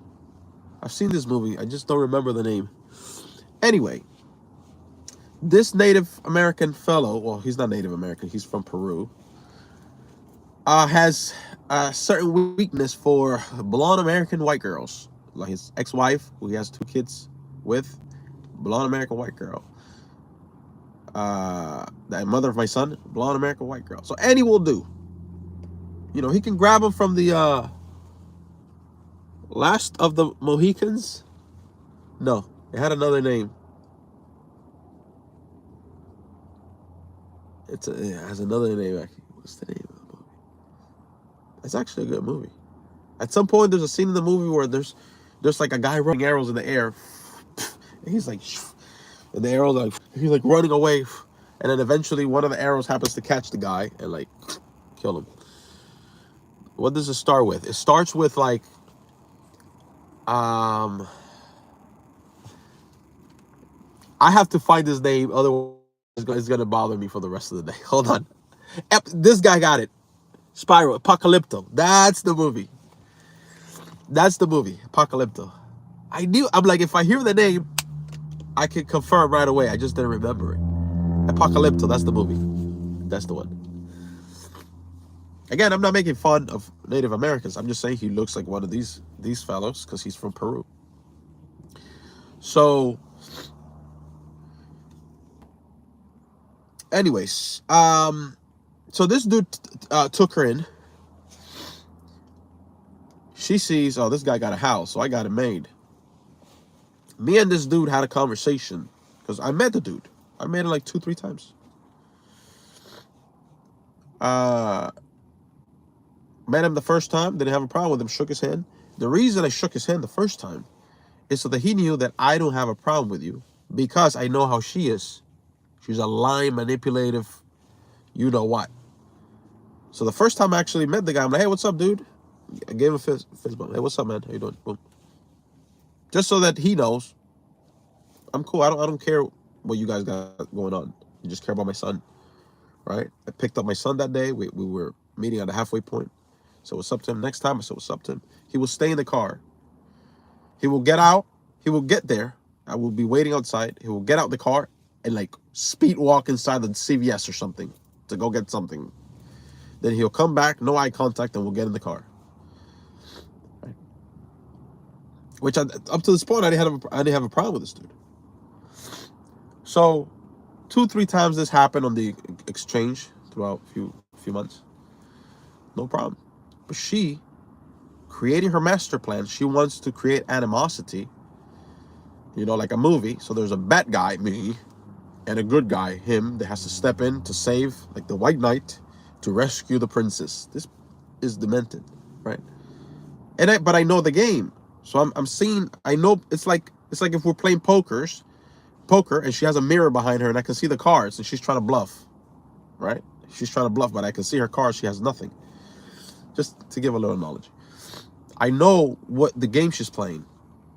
I've seen this movie. I just don't remember the name. Anyway, this Native American fellow, well, he's not Native American, he's from Peru, has a certain weakness for blonde American white girls. Like his ex-wife, who he has 2 kids with, blonde American white girl. The mother of my son, blonde American white girl. So any will do. He can grab him from the Last of the Mohicans. No, it had another name. It has another name. What's the name of the movie? It's actually a good movie. At some point, there's a scene in the movie where there's like a guy running arrows in the air, and he's like, and the arrow like he's like running away, and then eventually one of the arrows happens to catch the guy and like kill him. What does it start with? It starts with like, I have to find his name, otherwise it's gonna bother me for the rest of the day. Hold on. This guy got it. Spyro, Apocalypto. That's the movie. That's the movie, Apocalypto. I'm like, if I hear the name, I can confirm right away. I just didn't remember it. Apocalypto, that's the movie. That's the one. Again, I'm not making fun of Native Americans. I'm just saying he looks like one of these fellows because he's from Peru. So, anyways, so this dude took her in. She sees, oh, this guy got a house, so I got it made. Me and this dude had a conversation because I met the dude. I met him like 2-3 times. Met him the first time, didn't have a problem with him, shook his hand. The reason I shook his hand the first time is so that he knew that I don't have a problem with you because I know how she is. She's a lying, manipulative, you know what. So the first time I actually met the guy, I'm like, hey, what's up, dude? I gave him a fist bump. Hey, what's up, man? How you doing? Boom. Just so that he knows I'm cool. I don't care what you guys got going on. You just care about my son, right? I picked up my son that day. We were meeting at the halfway point. So what's up to him? Next time I said what's up to him. He will stay in the car. He will get out. He will get there. I will be waiting outside. He will get out the car and like speed walk inside the CVS or something to go get something. Then he'll come back, no eye contact, and we'll get in the car. Right? Which up to this point I didn't have a problem with this dude. So 2-3 times this happened on the exchange throughout a few months. No problem. But she, creating her master plan, she wants to create animosity, like a movie. So there's a bad guy, me, and a good guy, him, that has to step in to save, like the White Knight, to rescue the princess. This is demented, right? But I know the game. So I'm seeing, I know, it's like if we're playing poker, and she has a mirror behind her, and I can see the cards, and she's trying to bluff, right? She's trying to bluff, but I can see her cards, she has nothing. Just to give a little knowledge. I know what the game she's playing,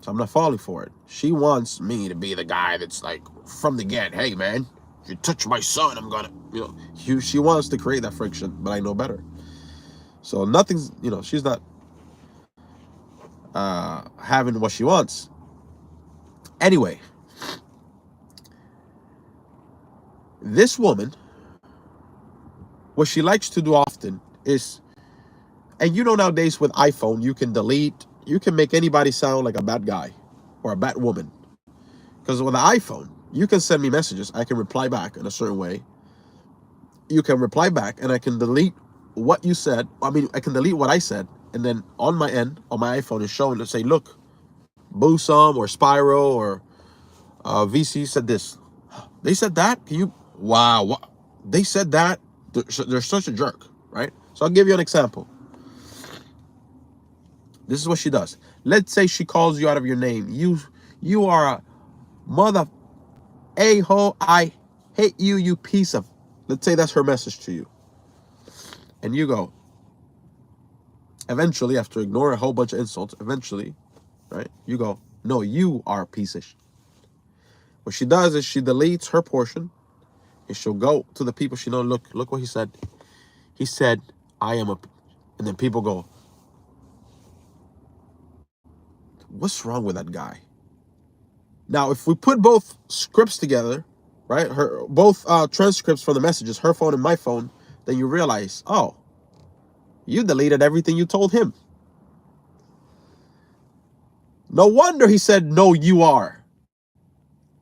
so I'm not falling for it. She wants me to be the guy that's like, from the get, hey man, if you touch my son, I'm gonna, she wants to create that friction, but I know better. So nothing's, she's not having what she wants. Anyway, this woman, what she likes to do often is, and nowadays with iPhone, you can make anybody sound like a bad guy or a bad woman. Because with the iPhone, you can send me messages. I can reply back in a certain way. You can reply back and I can delete what you said. I can delete what I said. And then on my end, on my iPhone, is showing to say, look, Boosum or Spyro or VC said this. They said that? Wow. What? They said that? They're such a jerk, right? So I'll give you an example. This is what she does. Let's say she calls you out of your name. You are a mother a-hole. I hate you, you piece of. Let's say that's her message to you. And you go, eventually, after ignoring a whole bunch of insults, eventually, right, you go, no, you are a piece of shit. What she does is she deletes her portion, and she'll go to the people she knows, look what he said. He said, I am a, and then people go, what's wrong with that guy? Now, if we put both scripts together, right, both transcripts from the messages, her phone and my phone, then you realize, oh, you deleted everything you told him. No wonder he said, no, you are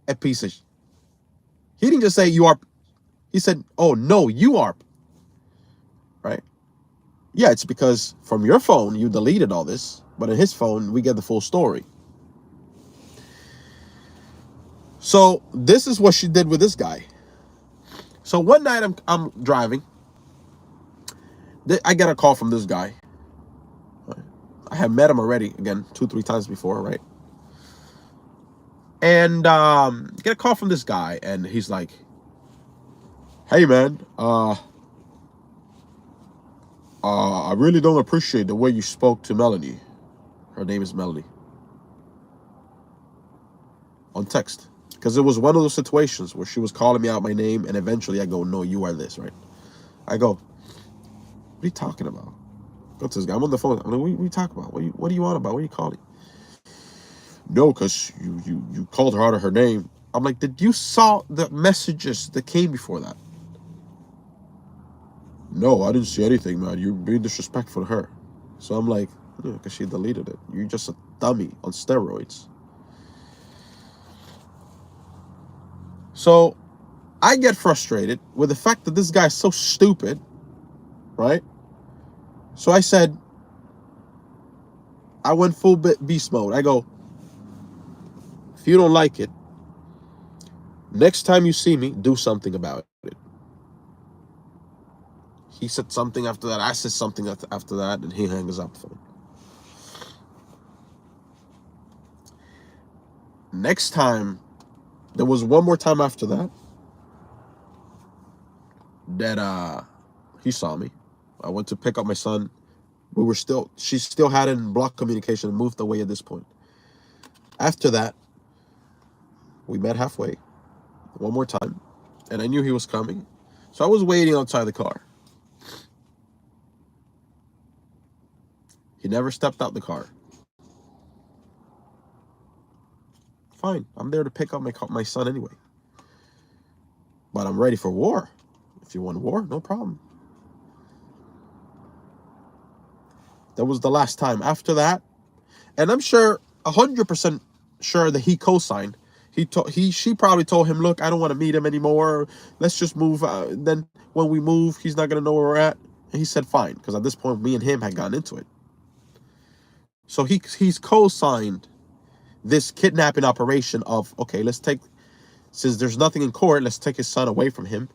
a piece of shit. He didn't just say you are. He said, oh, no, you are. Right? Yeah, it's because from your phone, you deleted all this. But in his phone, we get the full story. So this is what she did with this guy. So one night I'm driving. I get a call from this guy. I have met him already, again, 2-3 times before, right? And get a call from this guy, and he's like, hey man, I really don't appreciate the way you spoke to Melanie. Her name is Melanie. On text. Because it was one of those situations where she was calling me out my name, and eventually I go, no, you are this, right? I go, what you talking about? Go to this guy. I'm on the phone. I'm like, what are you talking about? What do you want about? What are you calling? No, because you called her out of her name. I'm like, did you saw the messages that came before that? No, I didn't see anything, man. You're being disrespectful to her. So I'm like, yeah, because she deleted it. You're just a dummy on steroids. So I get frustrated with the fact that this guy's so stupid, right? So I said, I went full beast mode. I go, if you don't like it, next time you see me, do something about it. He said something after that. I said something after that, and he hangs up the phone. Next time, there was one more time after that he saw me. I went to pick up my son. She still had it in block communication and moved away at this point. After that, we met halfway, one more time, and I knew he was coming. So I was waiting outside the car. He never stepped out the car. Fine, I'm there to pick up my son anyway. But I'm ready for war. If you want war, no problem. That was the last time. After that, and I'm sure, 100% sure that he co-signed. She probably told him, look, I don't want to meet him anymore. Let's just move. Then when we move, he's not going to know where we're at. And he said, fine. Because at this point, me and him had gotten into it. So he's co-signed this kidnapping operation of, okay, since there's nothing in court, let's take his son away from him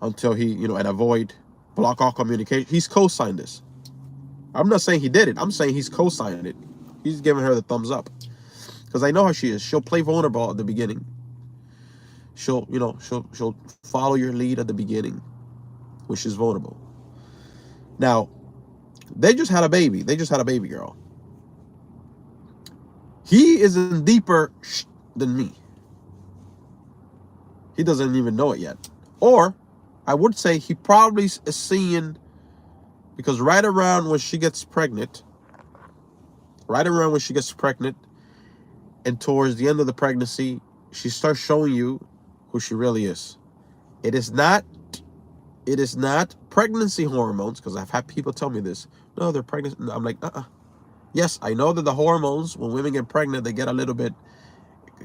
until he, and avoid, block all communication. He's co-signed this. I'm not saying he did it. I'm saying he's co-signed it. He's giving her the thumbs up. Because I know how she is. She'll play vulnerable at the beginning. She'll follow your lead at the beginning, which is vulnerable. Now, they just had a baby. They just had a baby girl. He is in deeper than me. He doesn't even know it yet. Or, I would say he probably is seeing, because right around when she gets pregnant, and towards the end of the pregnancy, she starts showing you who she really is. It is not pregnancy hormones, because I've had people tell me this. No, they're pregnant. I'm like, Yes, I know that the hormones, when women get pregnant, they get a little bit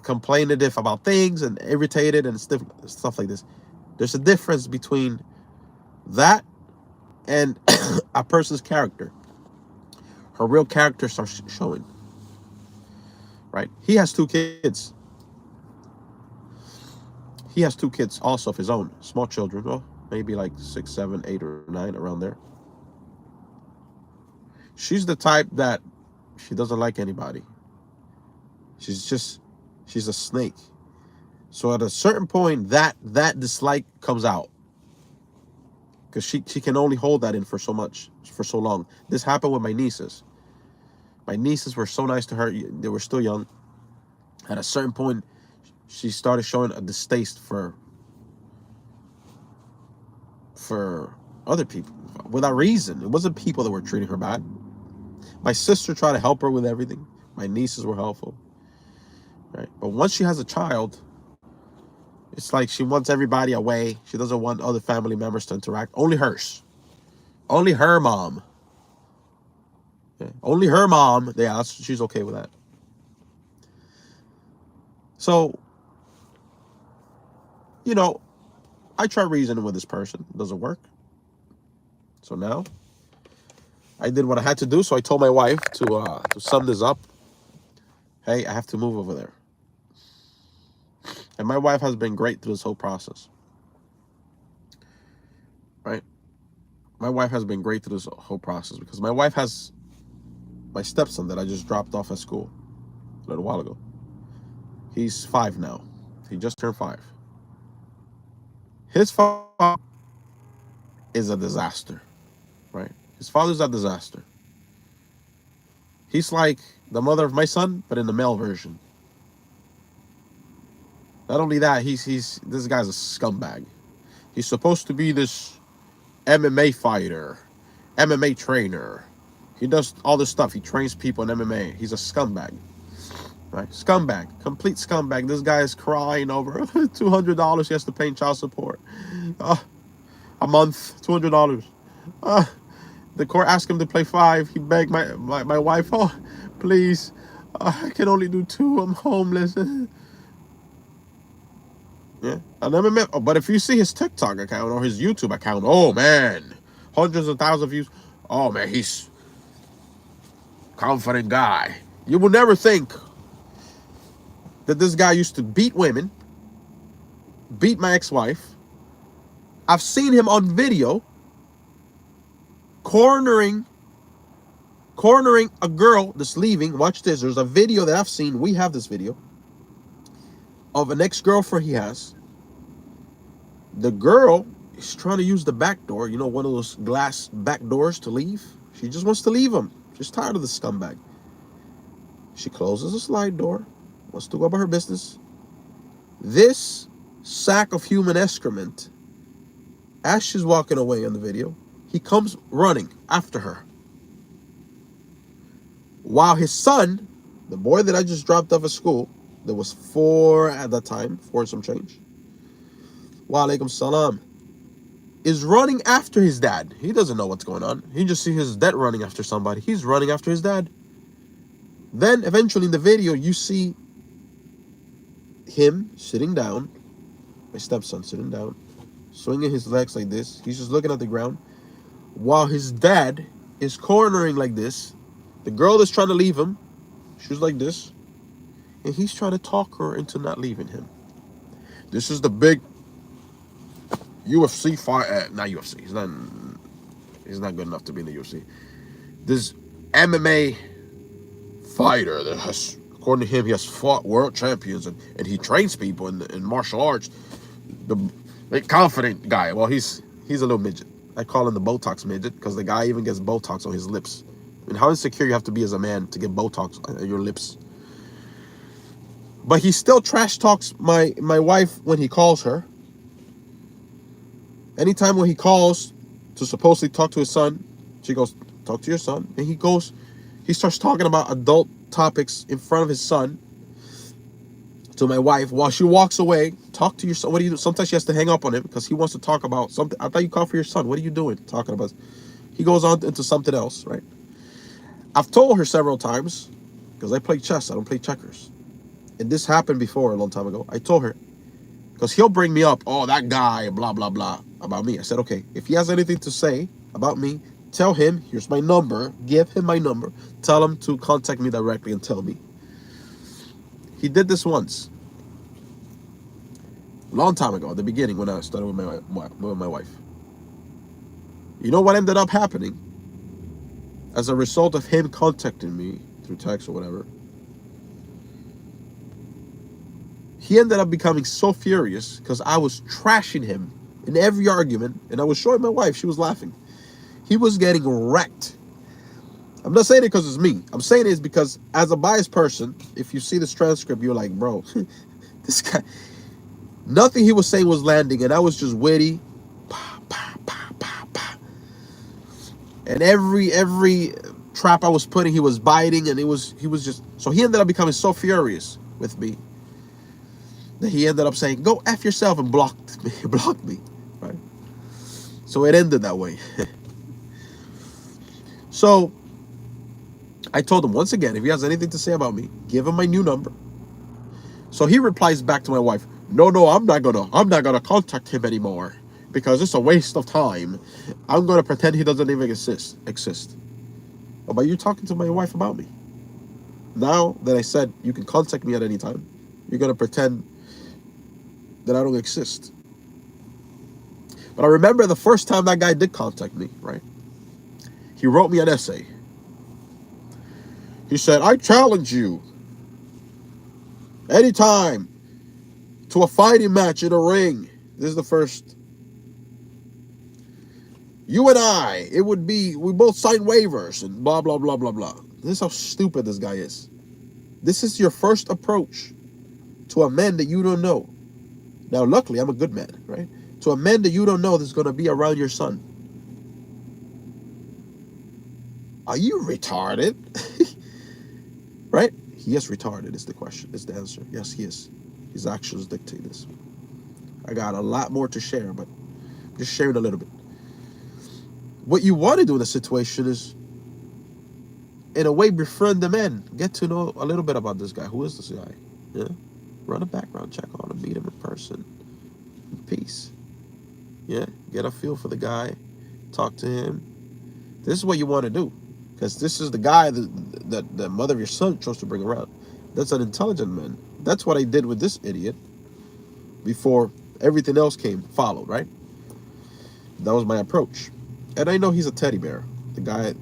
complainative about things and irritated and stuff like this. There's a difference between that and a person's character. Her real character starts showing. Right? He has 2 kids. He has 2 kids also of his own. Small children. Well, maybe like 6, 7, 8, or 9, around there. She's the type that she doesn't like anybody. She's a snake. So at a certain point, that dislike comes out. Because she can only hold that in for so long. This happened with my nieces. My nieces were so nice to her. They were still young. At a certain point, she started showing a distaste for other people without reason. It wasn't people that were treating her bad. My sister tried to help her with everything. My nieces were helpful. Right? But once she has a child, it's like she wants everybody away. She doesn't want other family members to interact. Only hers. Only her mom. Yeah. Only her mom. Yeah, she's okay with that. So, I try reasoning with this person. It doesn't work. So now, I did what I had to do. So I told my wife to sum this up. Hey, I have to move over there. And my wife has been great through this whole process. Right? My wife has been great through this whole process because my wife has my stepson that I just dropped off at school a little while ago. He's 5 now. He just turned 5. His father is a disaster, right? His father's a disaster. He's like the mother of my son, but in the male version. Not only that, this guy's a scumbag. He's supposed to be this MMA fighter, MMA trainer. He does all this stuff. He trains people in MMA. He's a scumbag. Right? Scumbag. Complete scumbag. This guy is crying over $200 he has to pay in child support. A month, $200. The court asked him to play 5. He begged my wife, oh, please, I can only do 2. I'm homeless. Yeah, and MMA. But if you see his TikTok account or his YouTube account, oh man, hundreds of thousands of views. Oh man, he's confident guy. You will never think that this guy used to beat women, beat my ex-wife. I've seen him on video cornering a girl that's leaving. Watch this. There's a video that I've seen. We have this video of an ex-girlfriend he has. The girl is trying to use the back door, you know, one of those glass back doors to leave. She just wants to leave him. She's tired of the scumbag. She closes the slide door, wants to go about her business. This sack of human excrement, as she's walking away on the video, he comes running after her. While his son, the boy that I just dropped off at school, that was 4 at that time, 4 some change, wa alaikum salam, is running after his dad. He doesn't know what's going on. He just sees his dad running after somebody. He's running after his dad. Then eventually in the video, you see him sitting down, my stepson sitting down, swinging his legs like this. He's just looking at the ground while his dad is cornering like this. The girl is trying to leave him. She's like this. And he's trying to talk her into not leaving him. This is the big UFC fight. Not UFC. He's not good enough to be in the UFC. This MMA fighter that has, according to him, he has fought world champions and he trains people in martial arts. The confident guy. Well, he's a little midget. I call him the Botox midget because the guy even gets Botox on his lips. I mean, how insecure you have to be as a man to get Botox on your lips. But he still trash talks my wife when he calls her. Anytime when he calls to supposedly talk to his son, she goes, talk to your son. And he starts talking about adult topics in front of his son to my wife while she walks away. Talk to your son. What do you do? Sometimes she has to hang up on him because he wants to talk about something. I thought you called for your son. What are you doing? Talking about. He goes on into something else, right? I've told her several times, because I play chess, I don't play checkers. And this happened before a long time ago. I told her, because he'll bring me up, oh, that guy, blah, blah, blah, about me. I said, okay, if he has anything to say about me, tell him, here's my number, give him my number, tell him to contact me directly and tell me. He did this once. A long time ago, at the beginning, when I started with my wife. You know what ended up happening? As a result of him contacting me through text or whatever, he ended up becoming so furious because I was trashing him in every argument, and I was showing my wife, she was laughing. He was getting wrecked. I'm not saying it because it's me. I'm saying it because as a biased person, if you see this transcript, you're like, bro, this guy, nothing he was saying was landing, and I was just witty. And every trap I was putting, he was biting, and he was just, so he ended up becoming so furious with me that he ended up saying, go F yourself, and blocked me, right? So it ended that way. So I told him once again, if he has anything to say about me, give him my new number. So he replies back to my wife, no, I'm not gonna contact him anymore because it's a waste of time. I'm gonna pretend he doesn't even exist. Oh, but you're talking to my wife about me. Now that I said you can contact me at any time, you're gonna pretend that I don't exist. But I remember the first time that guy did contact me, right? He wrote me an essay. He said, I challenge you anytime to a fighting match in a ring. This is the first. You and I, it would be, we both sign waivers and blah, blah, blah, blah, blah. This is how stupid this guy is. This is your first approach to a man that you don't know. Now, luckily, I'm a good man, right? To a man that you don't know that's going to be around your son. Are you retarded? Right? He is retarded is the question, is the answer. Yes, he is. His actions dictate this. I got a lot more to share, but just sharing a little bit. What you want to do in a situation is, in a way, befriend the man. Get to know a little bit about this guy. Who is this guy? Yeah? Run a background check on him. Meet him in person. In peace. Yeah? Get a feel for the guy. Talk to him. This is what you want to do. Because this is the guy that the mother of your son chose to bring around. That's an intelligent man. That's what I did with this idiot before everything else followed, right? That was my approach. And I know he's a teddy bear. The guy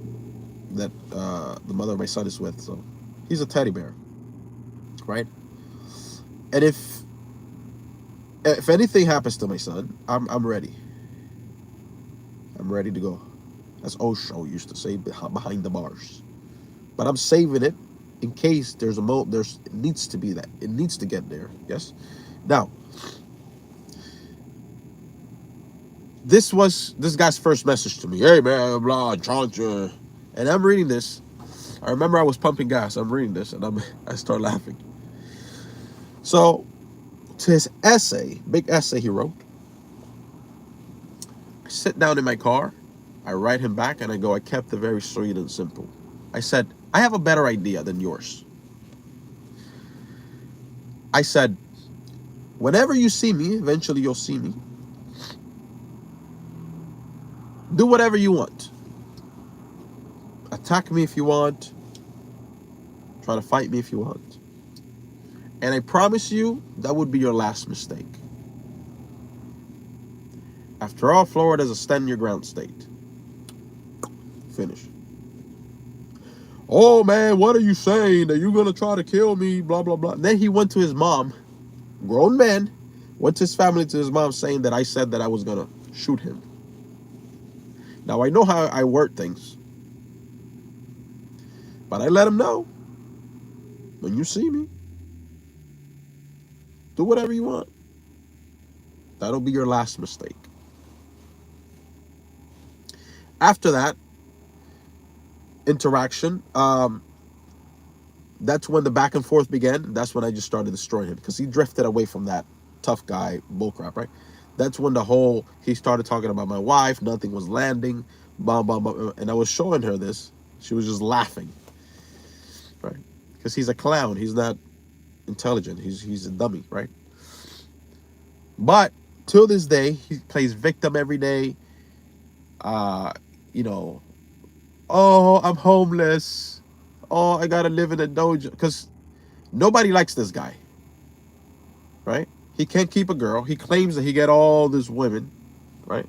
that the mother of my son is with. So he's a teddy bear, right? And if anything happens to my son, I'm ready. I'm ready to go. As Osho used to say, behind the bars. But I'm saving it in case there's it needs to be that. It needs to get there. Yes? Now, this was this guy's first message to me. Hey, man, blah, John. And I'm reading this. I remember I was pumping gas. I'm reading this, and I start laughing. So, to his essay, big essay he wrote, I sit down in my car, I write him back, and I go, I kept it very sweet and simple. I said, I have a better idea than yours. I said, whenever you see me, eventually you'll see me, do whatever you want. Attack me if you want. Try to fight me if you want. And I promise you, that would be your last mistake. After all, Florida is a stand your ground state. Finish. Oh, man, what are you saying? Are you going to try to kill me? Blah, blah, blah. Then he went to his mom, grown man, went to his family, to his mom, saying that I said that I was going to shoot him. Now, I know how I word things. But I let him know. When you see me, do whatever you want. That'll be your last mistake. After that interaction, that's when the back and forth began. That's when I just started destroying him, because he drifted away from that tough guy bullcrap, right? That's when he started talking about my wife. Nothing was landing, blah, blah, blah. And I was showing her this. She was just laughing, right? Because he's a clown. He's not intelligent. He's a dummy, right? But till this day, he plays victim every day. Oh, I'm homeless. Oh, I gotta live in a dojo. Because nobody likes this guy, right? He can't keep a girl. He claims that he get all these women, right?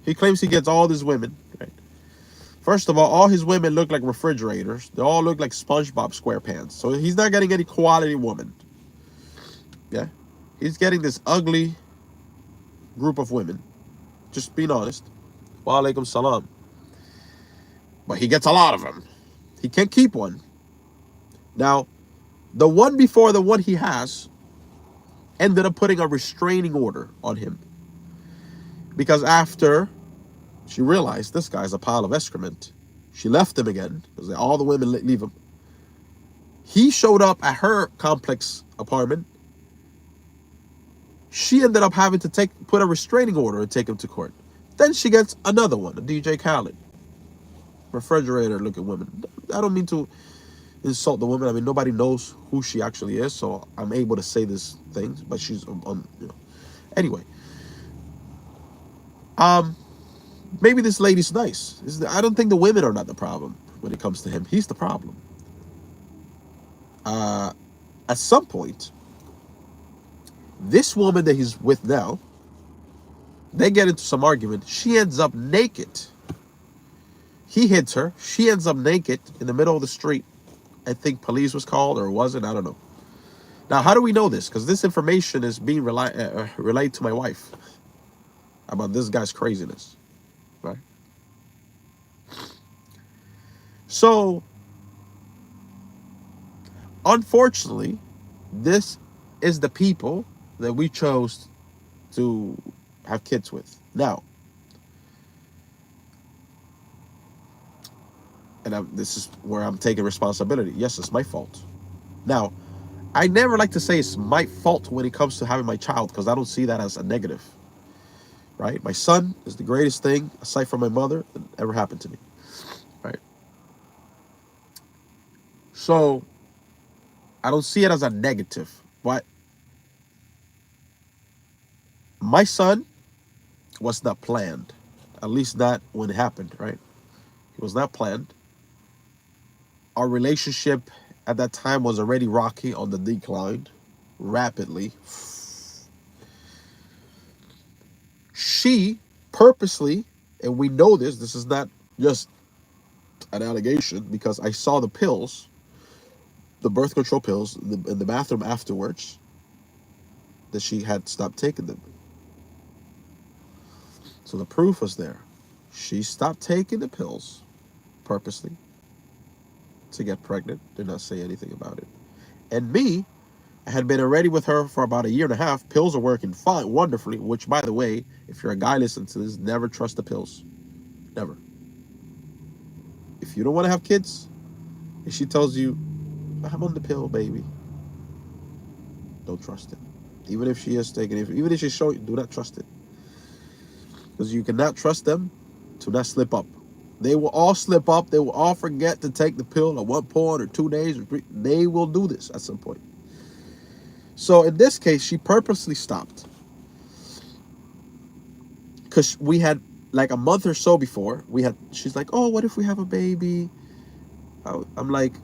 He claims he gets all these women, right? First of all his women look like refrigerators. They all look like SpongeBob SquarePants. So he's not getting any quality woman. Yeah? He's getting this ugly group of women. Just being honest. Wa alaikum salam. But he gets a lot of them. He can't keep one. Now, the one before the one he has ended up putting a restraining order on him. Because after she realized this guy's a pile of excrement, she left him again, because all the women leave him. He showed up at her complex apartment. She ended up having to put a restraining order and take him to court. Then she gets another one, a DJ Khaled. Refrigerator looking woman. I don't mean to insult the woman. I mean, nobody knows who she actually is, so I'm able to say these things, but she's Anyway. Maybe this lady's nice. I don't think the women are not the problem when it comes to him. He's the problem. At some point, this woman that he's with now, they get into some argument. She ends up naked. He hits her. She ends up naked in the middle of the street. I think police was called, or wasn't. I don't know. Now, how do we know this? Because this information is being relayed to my wife about this guy's craziness, right? So, unfortunately, this is the people that we chose to have kids with. Now, And this is where I'm taking responsibility. Yes, it's my fault. Now, I never like to say it's my fault when it comes to having my child, because I don't see that as a negative, right? My son is the greatest thing, aside from my mother, that ever happened to me, right? So I don't see it as a negative. But my son was not planned, at least not when it happened, right? It was not planned. Our relationship at that time was already rocky, on the decline, rapidly. She purposely, and we know this is not just an allegation, because I saw the pills, the birth control pills, in the bathroom afterwards, that she had stopped taking them. So the proof was there. She stopped taking the pills purposely to get pregnant, did not say anything about it. And me, I had been already with her for about a year and a half. Pills are working fine, wonderfully, which, by the way, if you're a guy listening to this, never trust the pills. Never. If you don't want to have kids, and she tells you, I'm on the pill, baby, don't trust it. Even if she is taking it, even if she's showing, do not trust it. Because you cannot trust them to not slip up. They will all slip up. They will all forget to take the pill at 1 point or 2 days or 3. They will do this at some point. So in this case, she purposely stopped. Because we had, like, a month or so before, she's like, oh, what if we have a baby? I'm like,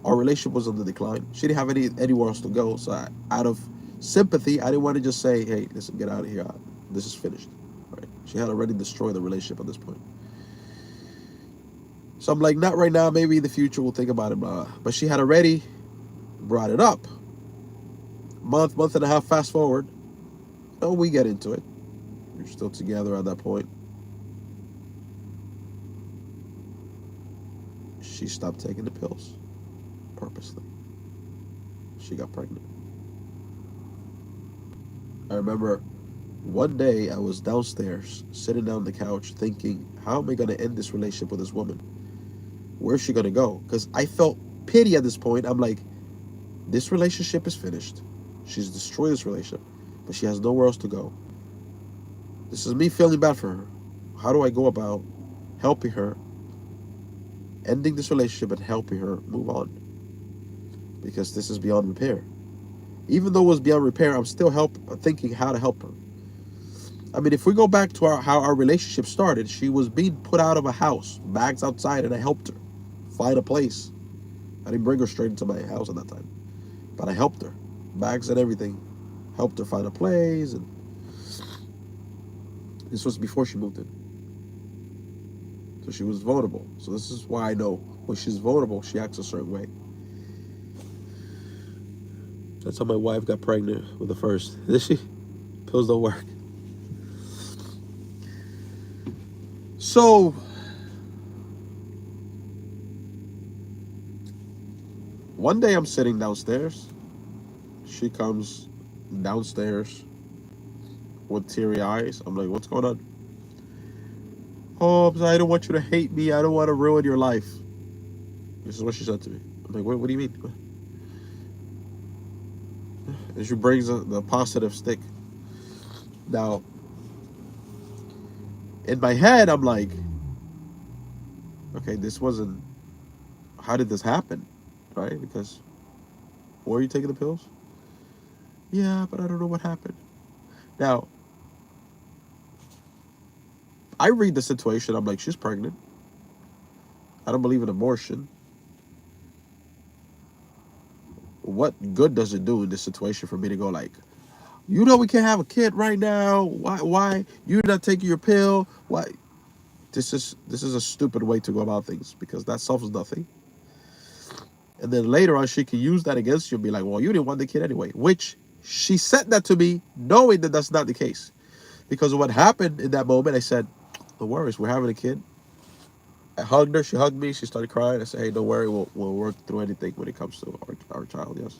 our relationship was on the decline. She didn't have anywhere else to go. So out of sympathy, I didn't want to just say, hey, listen, get out of here. This is finished. Right? She had already destroyed the relationship at this point. So I'm like, not right now. Maybe in the future we'll think about it. Blah. But she had already brought it up. Month and a half fast forward. Oh, we get into it. We're still together at that point. She stopped taking the pills purposely. She got pregnant. I remember one day I was downstairs, sitting down on the couch, thinking, how am I going to end this relationship with this woman? Where's she going to go? Because I felt pity at this point. I'm like, this relationship is finished. She's destroyed this relationship, but she has nowhere else to go. This is me feeling bad for her. How do I go about helping her, ending this relationship and helping her move on? Because this is beyond repair. Even though it was beyond repair, I'm still thinking how to help her. I mean, if we go back to how our relationship started, she was being put out of a house, bags outside, and I helped her find a place. I didn't bring her straight into my house at that time, but I helped her, bags and everything, helped her find a place, and this was before she moved in. So she was vulnerable. So this is why I know when she's vulnerable, she acts a certain way. That's how my wife got pregnant with the first. Did she? Pills don't work. So one day I'm sitting downstairs. She comes downstairs with teary eyes. I'm like, what's going on? Oh, I don't want you to hate me. I don't want to ruin your life. This is what she said to me. I'm like, what do you mean? And she brings the positive stick. Now, in my head, I'm like, okay, this wasn't, how did this happen? Right? Because, were you taking the pills? Yeah, but I don't know what happened. Now, I read the situation. I'm like, she's pregnant. I don't believe in abortion. What good does it do in this situation for me to go like, you know, we can't have a kid right now. Why? You're not taking your pill. Why? This is a stupid way to go about things, because that solves nothing. And then later on, she can use that against you and be like, well, you didn't want the kid anyway. Which she said that to me knowing that that's not the case. Because of what happened in that moment, I said, no worries, we're having a kid. I hugged her. She hugged me. She started crying. I said, hey, don't worry. We'll work through anything when it comes to our child. Yes.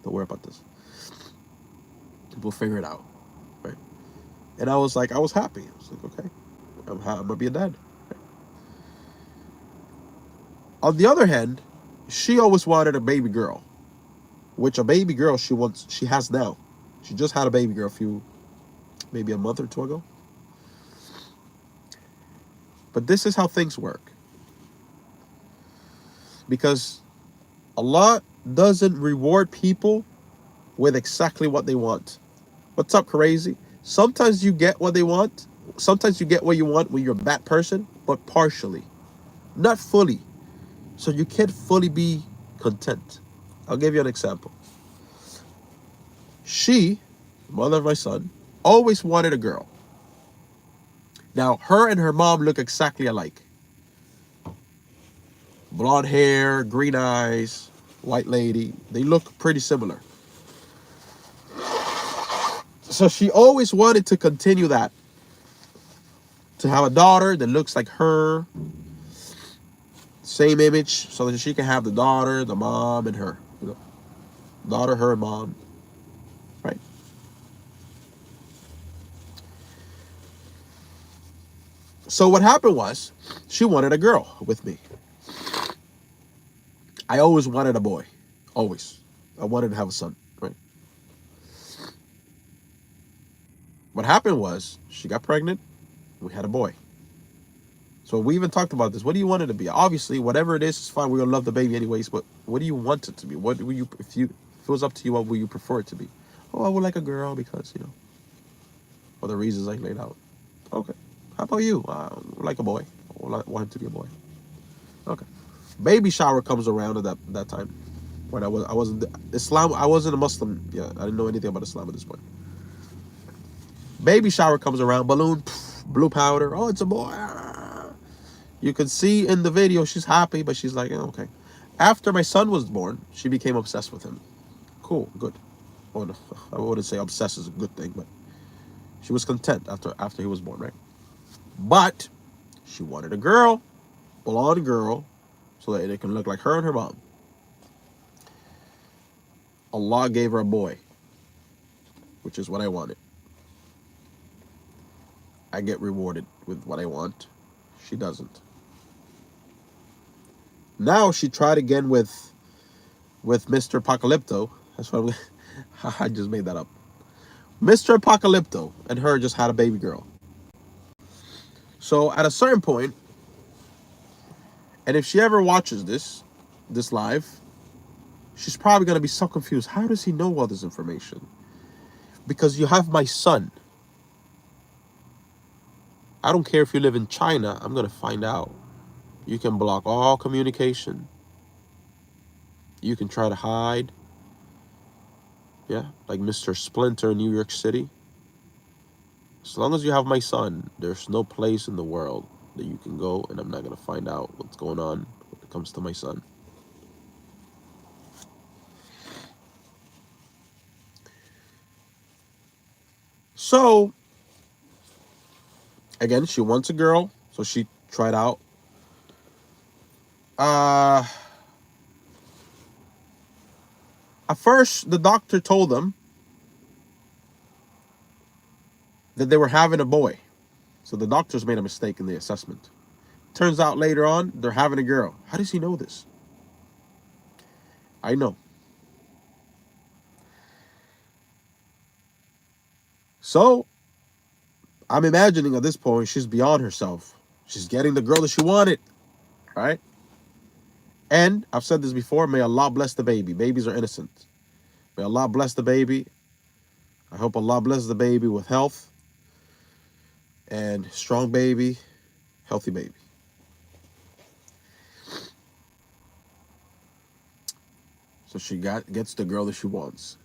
Don't worry about this. We'll figure it out. Right. And I was happy. I was like, okay, I'm going to be a dad. On the other hand, she always wanted a baby girl, which a baby girl she has now. She just had a baby girl maybe a month or two ago. But this is how things work. Because Allah doesn't reward people with exactly what they want. What's up, crazy? Sometimes you get what they want. Sometimes you get what you want when you're a bad person, but partially, not fully. So you can't fully be content. I'll give you an example. She, mother of my son, always wanted a girl. Now, her and her mom look exactly alike. Blonde hair, green eyes, white lady. They look pretty similar. So she always wanted to continue that. To have a daughter that looks like her. Same image, so that she can have the daughter, the mom, and her. You know, daughter, her, mom. Right? So what happened was, she wanted a girl with me. I always wanted a boy. Always. I wanted to have a son. Right? What happened was, she got pregnant. We had a boy. So we even talked about this. What do you want it to be? Obviously, whatever it is, it's fine. We're gonna love the baby anyways. But what do you want it to be? What will you, if it was up to you, what would you prefer it to be? Oh, I would like a girl because, for the reasons I laid out. Okay. How about you? Like a boy. I want him to be a boy. Okay. Baby shower comes around at that time. When I wasn't Islam. I wasn't a Muslim. Yeah, I didn't know anything about Islam at this point. Baby shower comes around. Balloon, blue powder. Oh, it's a boy. You can see in the video she's happy, but she's like, okay. After my son was born, she became obsessed with him. Cool, good. Oh, no, I wouldn't say obsessed is a good thing, but she was content after he was born, right? But she wanted a girl, blonde girl, so that it can look like her and her mom. Allah gave her a boy, which is what I wanted. I get rewarded with what I want. She doesn't. Now she tried again with Mr. Apocalypto. That's what I just made that up. Mr. Apocalypto and her just had a baby girl. So at a certain point, and if she ever watches this live, she's probably going to be so confused. How does he know all this information? Because you have my son. I don't care if you live in China. I'm going to find out. You can block all communication. You can try to hide. Yeah, like Mr. Splinter in New York City. As long as you have my son, there's no place in the world that you can go and I'm not going to find out what's going on when it comes to my son. So, again, she wants a girl, so she tried out. At first, the doctor told them that they were having a boy. So the doctors made a mistake in the assessment. Turns out later on, they're having a girl. How does he know this? I know. So, I'm imagining at this point, she's beyond herself. She's getting the girl that she wanted, right? And I've said this before, may Allah bless the baby. Babies are innocent. May Allah bless the baby. I hope Allah blesses the baby with health and strong baby, healthy baby. So she gets the girl that she wants.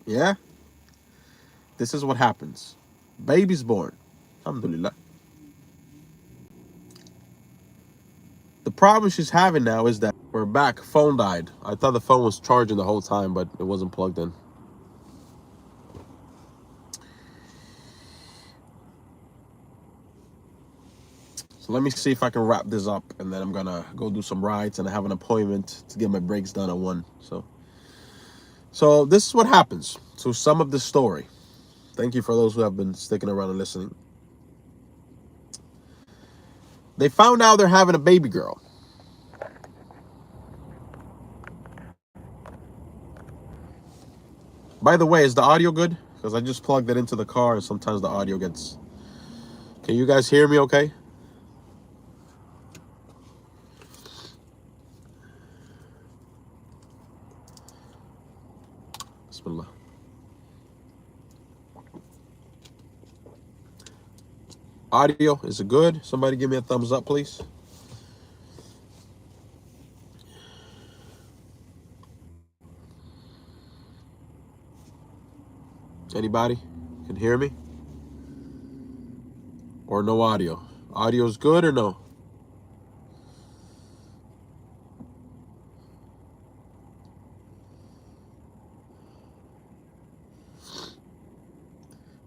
Yeah? This is what happens. Baby's born. Alhamdulillah. The problem she's having now is that we're back. Phone died. I thought the phone was charging the whole time, but it wasn't plugged in. So let me see if I can wrap this up, and then I'm gonna go do some rides, and I have an appointment to get my brakes done at 1. So this is what happens. So sum up the story. Thank you for those who have been sticking around and listening. They found out they're having a baby girl. By the way, is the audio good? Because I just plugged it into the car and sometimes the audio gets... Can you guys hear me okay? Bismillah. Audio, is it good? Somebody give me a thumbs up, please. Anybody can hear me? Or no audio? Audio is good or no?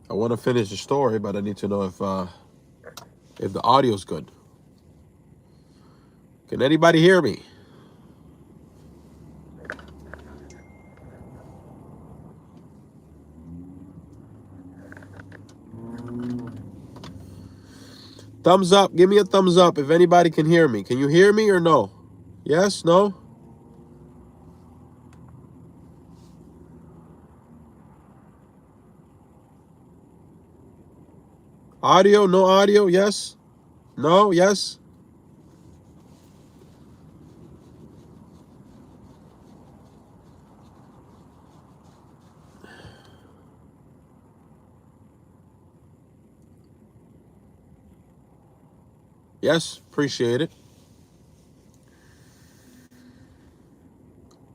I want to finish the story, but I need to know if the audio is good. Can anybody hear me? Thumbs up. Give me a thumbs up if anybody can hear me. Can you hear me or no? Yes? No? Audio? No audio? Yes? No? Yes? Yes? Appreciate it.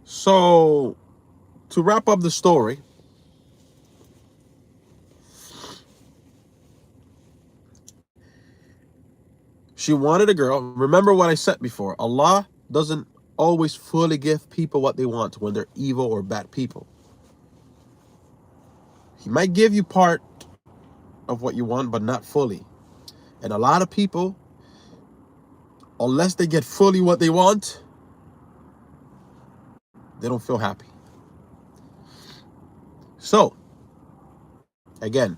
So, to wrap up the story, she wanted a girl. Remember what I said before. Allah doesn't always fully give people what they want when they're evil or bad people. He might give you part of what you want, but not fully. And a lot of people, unless they get fully what they want, they don't feel happy. So, again,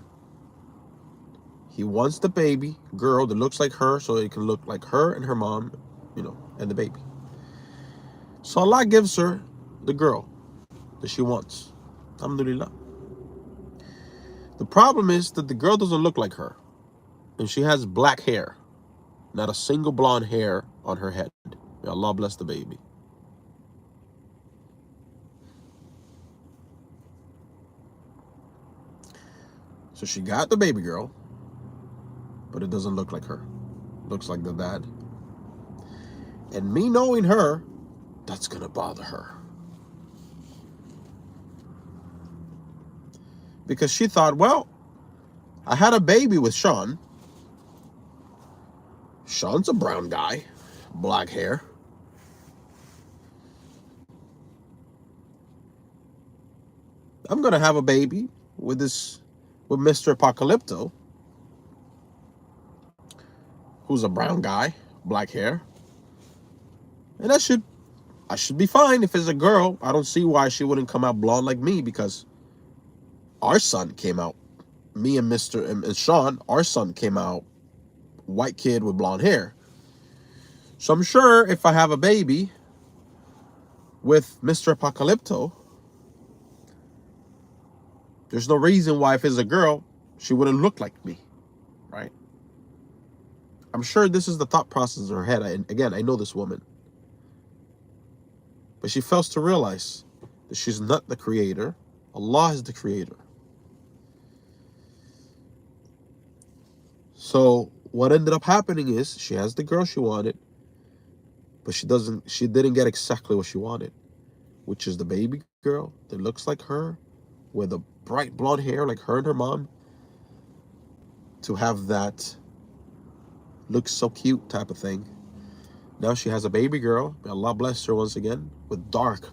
he wants the baby girl that looks like her so it can look like her and her mom, and the baby. So Allah gives her the girl that she wants. Alhamdulillah. The problem is that the girl doesn't look like her. And she has black hair. Not a single blonde hair on her head. May Allah bless the baby. So she got the baby girl, but it doesn't look like her. Looks like the dad. And me knowing her, that's gonna bother her. Because she thought, well, I had a baby with Shawn. Shawn's a brown guy, black hair. I'm gonna have a baby with Mr. Apocalypto, who's a brown guy, black hair. And I should be fine. If it's a girl, I don't see why she wouldn't come out blonde like me, because our son came out, me and Shawn, our son came out white kid with blonde hair. So I'm sure if I have a baby with Mr. Apocalypto, there's no reason why if it's a girl, she wouldn't look like me, right? I'm sure this is the thought process in her head. And again, I know this woman. But she fails to realize that she's not the creator. Allah is the creator. So what ended up happening is she has the girl she wanted, but she didn't get exactly what she wanted, which is the baby girl that looks like her with a bright blonde hair like her and her mom, to have that looks so cute type of thing. Now she has a baby girl, may Allah bless her once again, with dark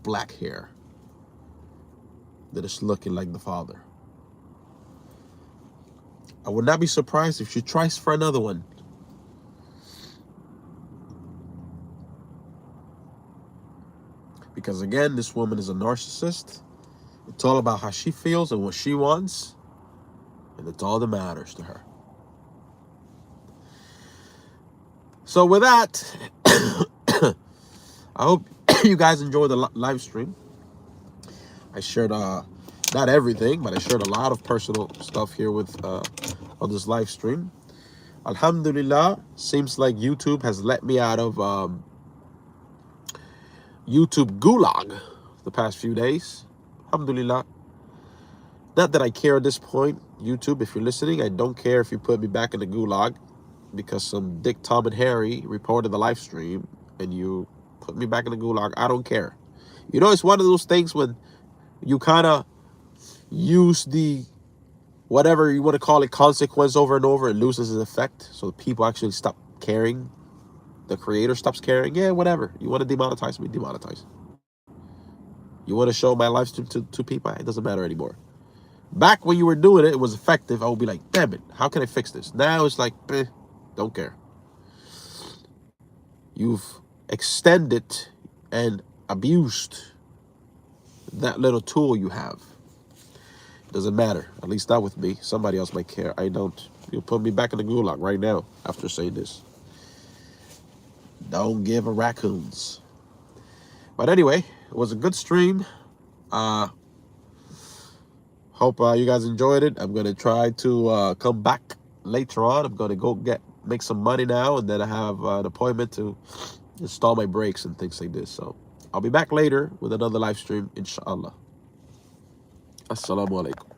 black hair that is looking like the father. I would not be surprised if she tries for another one. Because again, this woman is a narcissist. It's all about how she feels and what she wants. And it's all that matters to her. So with that, I hope you guys enjoy the live stream. I shared not everything, but I shared a lot of personal stuff here with on this live stream. Alhamdulillah, seems like YouTube has let me out of YouTube gulag the past few days. Alhamdulillah. Not that I care at this point, YouTube, if you're listening, I don't care if you put me back in the gulag because some Dick, Tom, and Harry reported the live stream and you put me back in the gulag. I don't care. You know, it's one of those things when you kind of use the whatever you want to call it consequence over and over, it loses its effect. So people actually stop caring. The creator stops caring. Yeah, whatever. You want to demonetize me, demonetize. You want to show my live stream to people, it doesn't matter anymore. Back when you were doing it, it was effective. I would be like, damn it, how can I fix this? Now it's like, don't care. You've extended and abused that little tool you have. Doesn't matter. At least not with me. Somebody else might care. I don't. You'll put me back in the gulag right now after saying this. Don't give a raccoons. But anyway, it was a good stream. Hope you guys enjoyed it. I'm going to try to come back later on. I'm going to go make some money now, and then I have an appointment to install my brakes and things like this. So I'll be back later with another live stream, inshallah. Assalamu alaikum.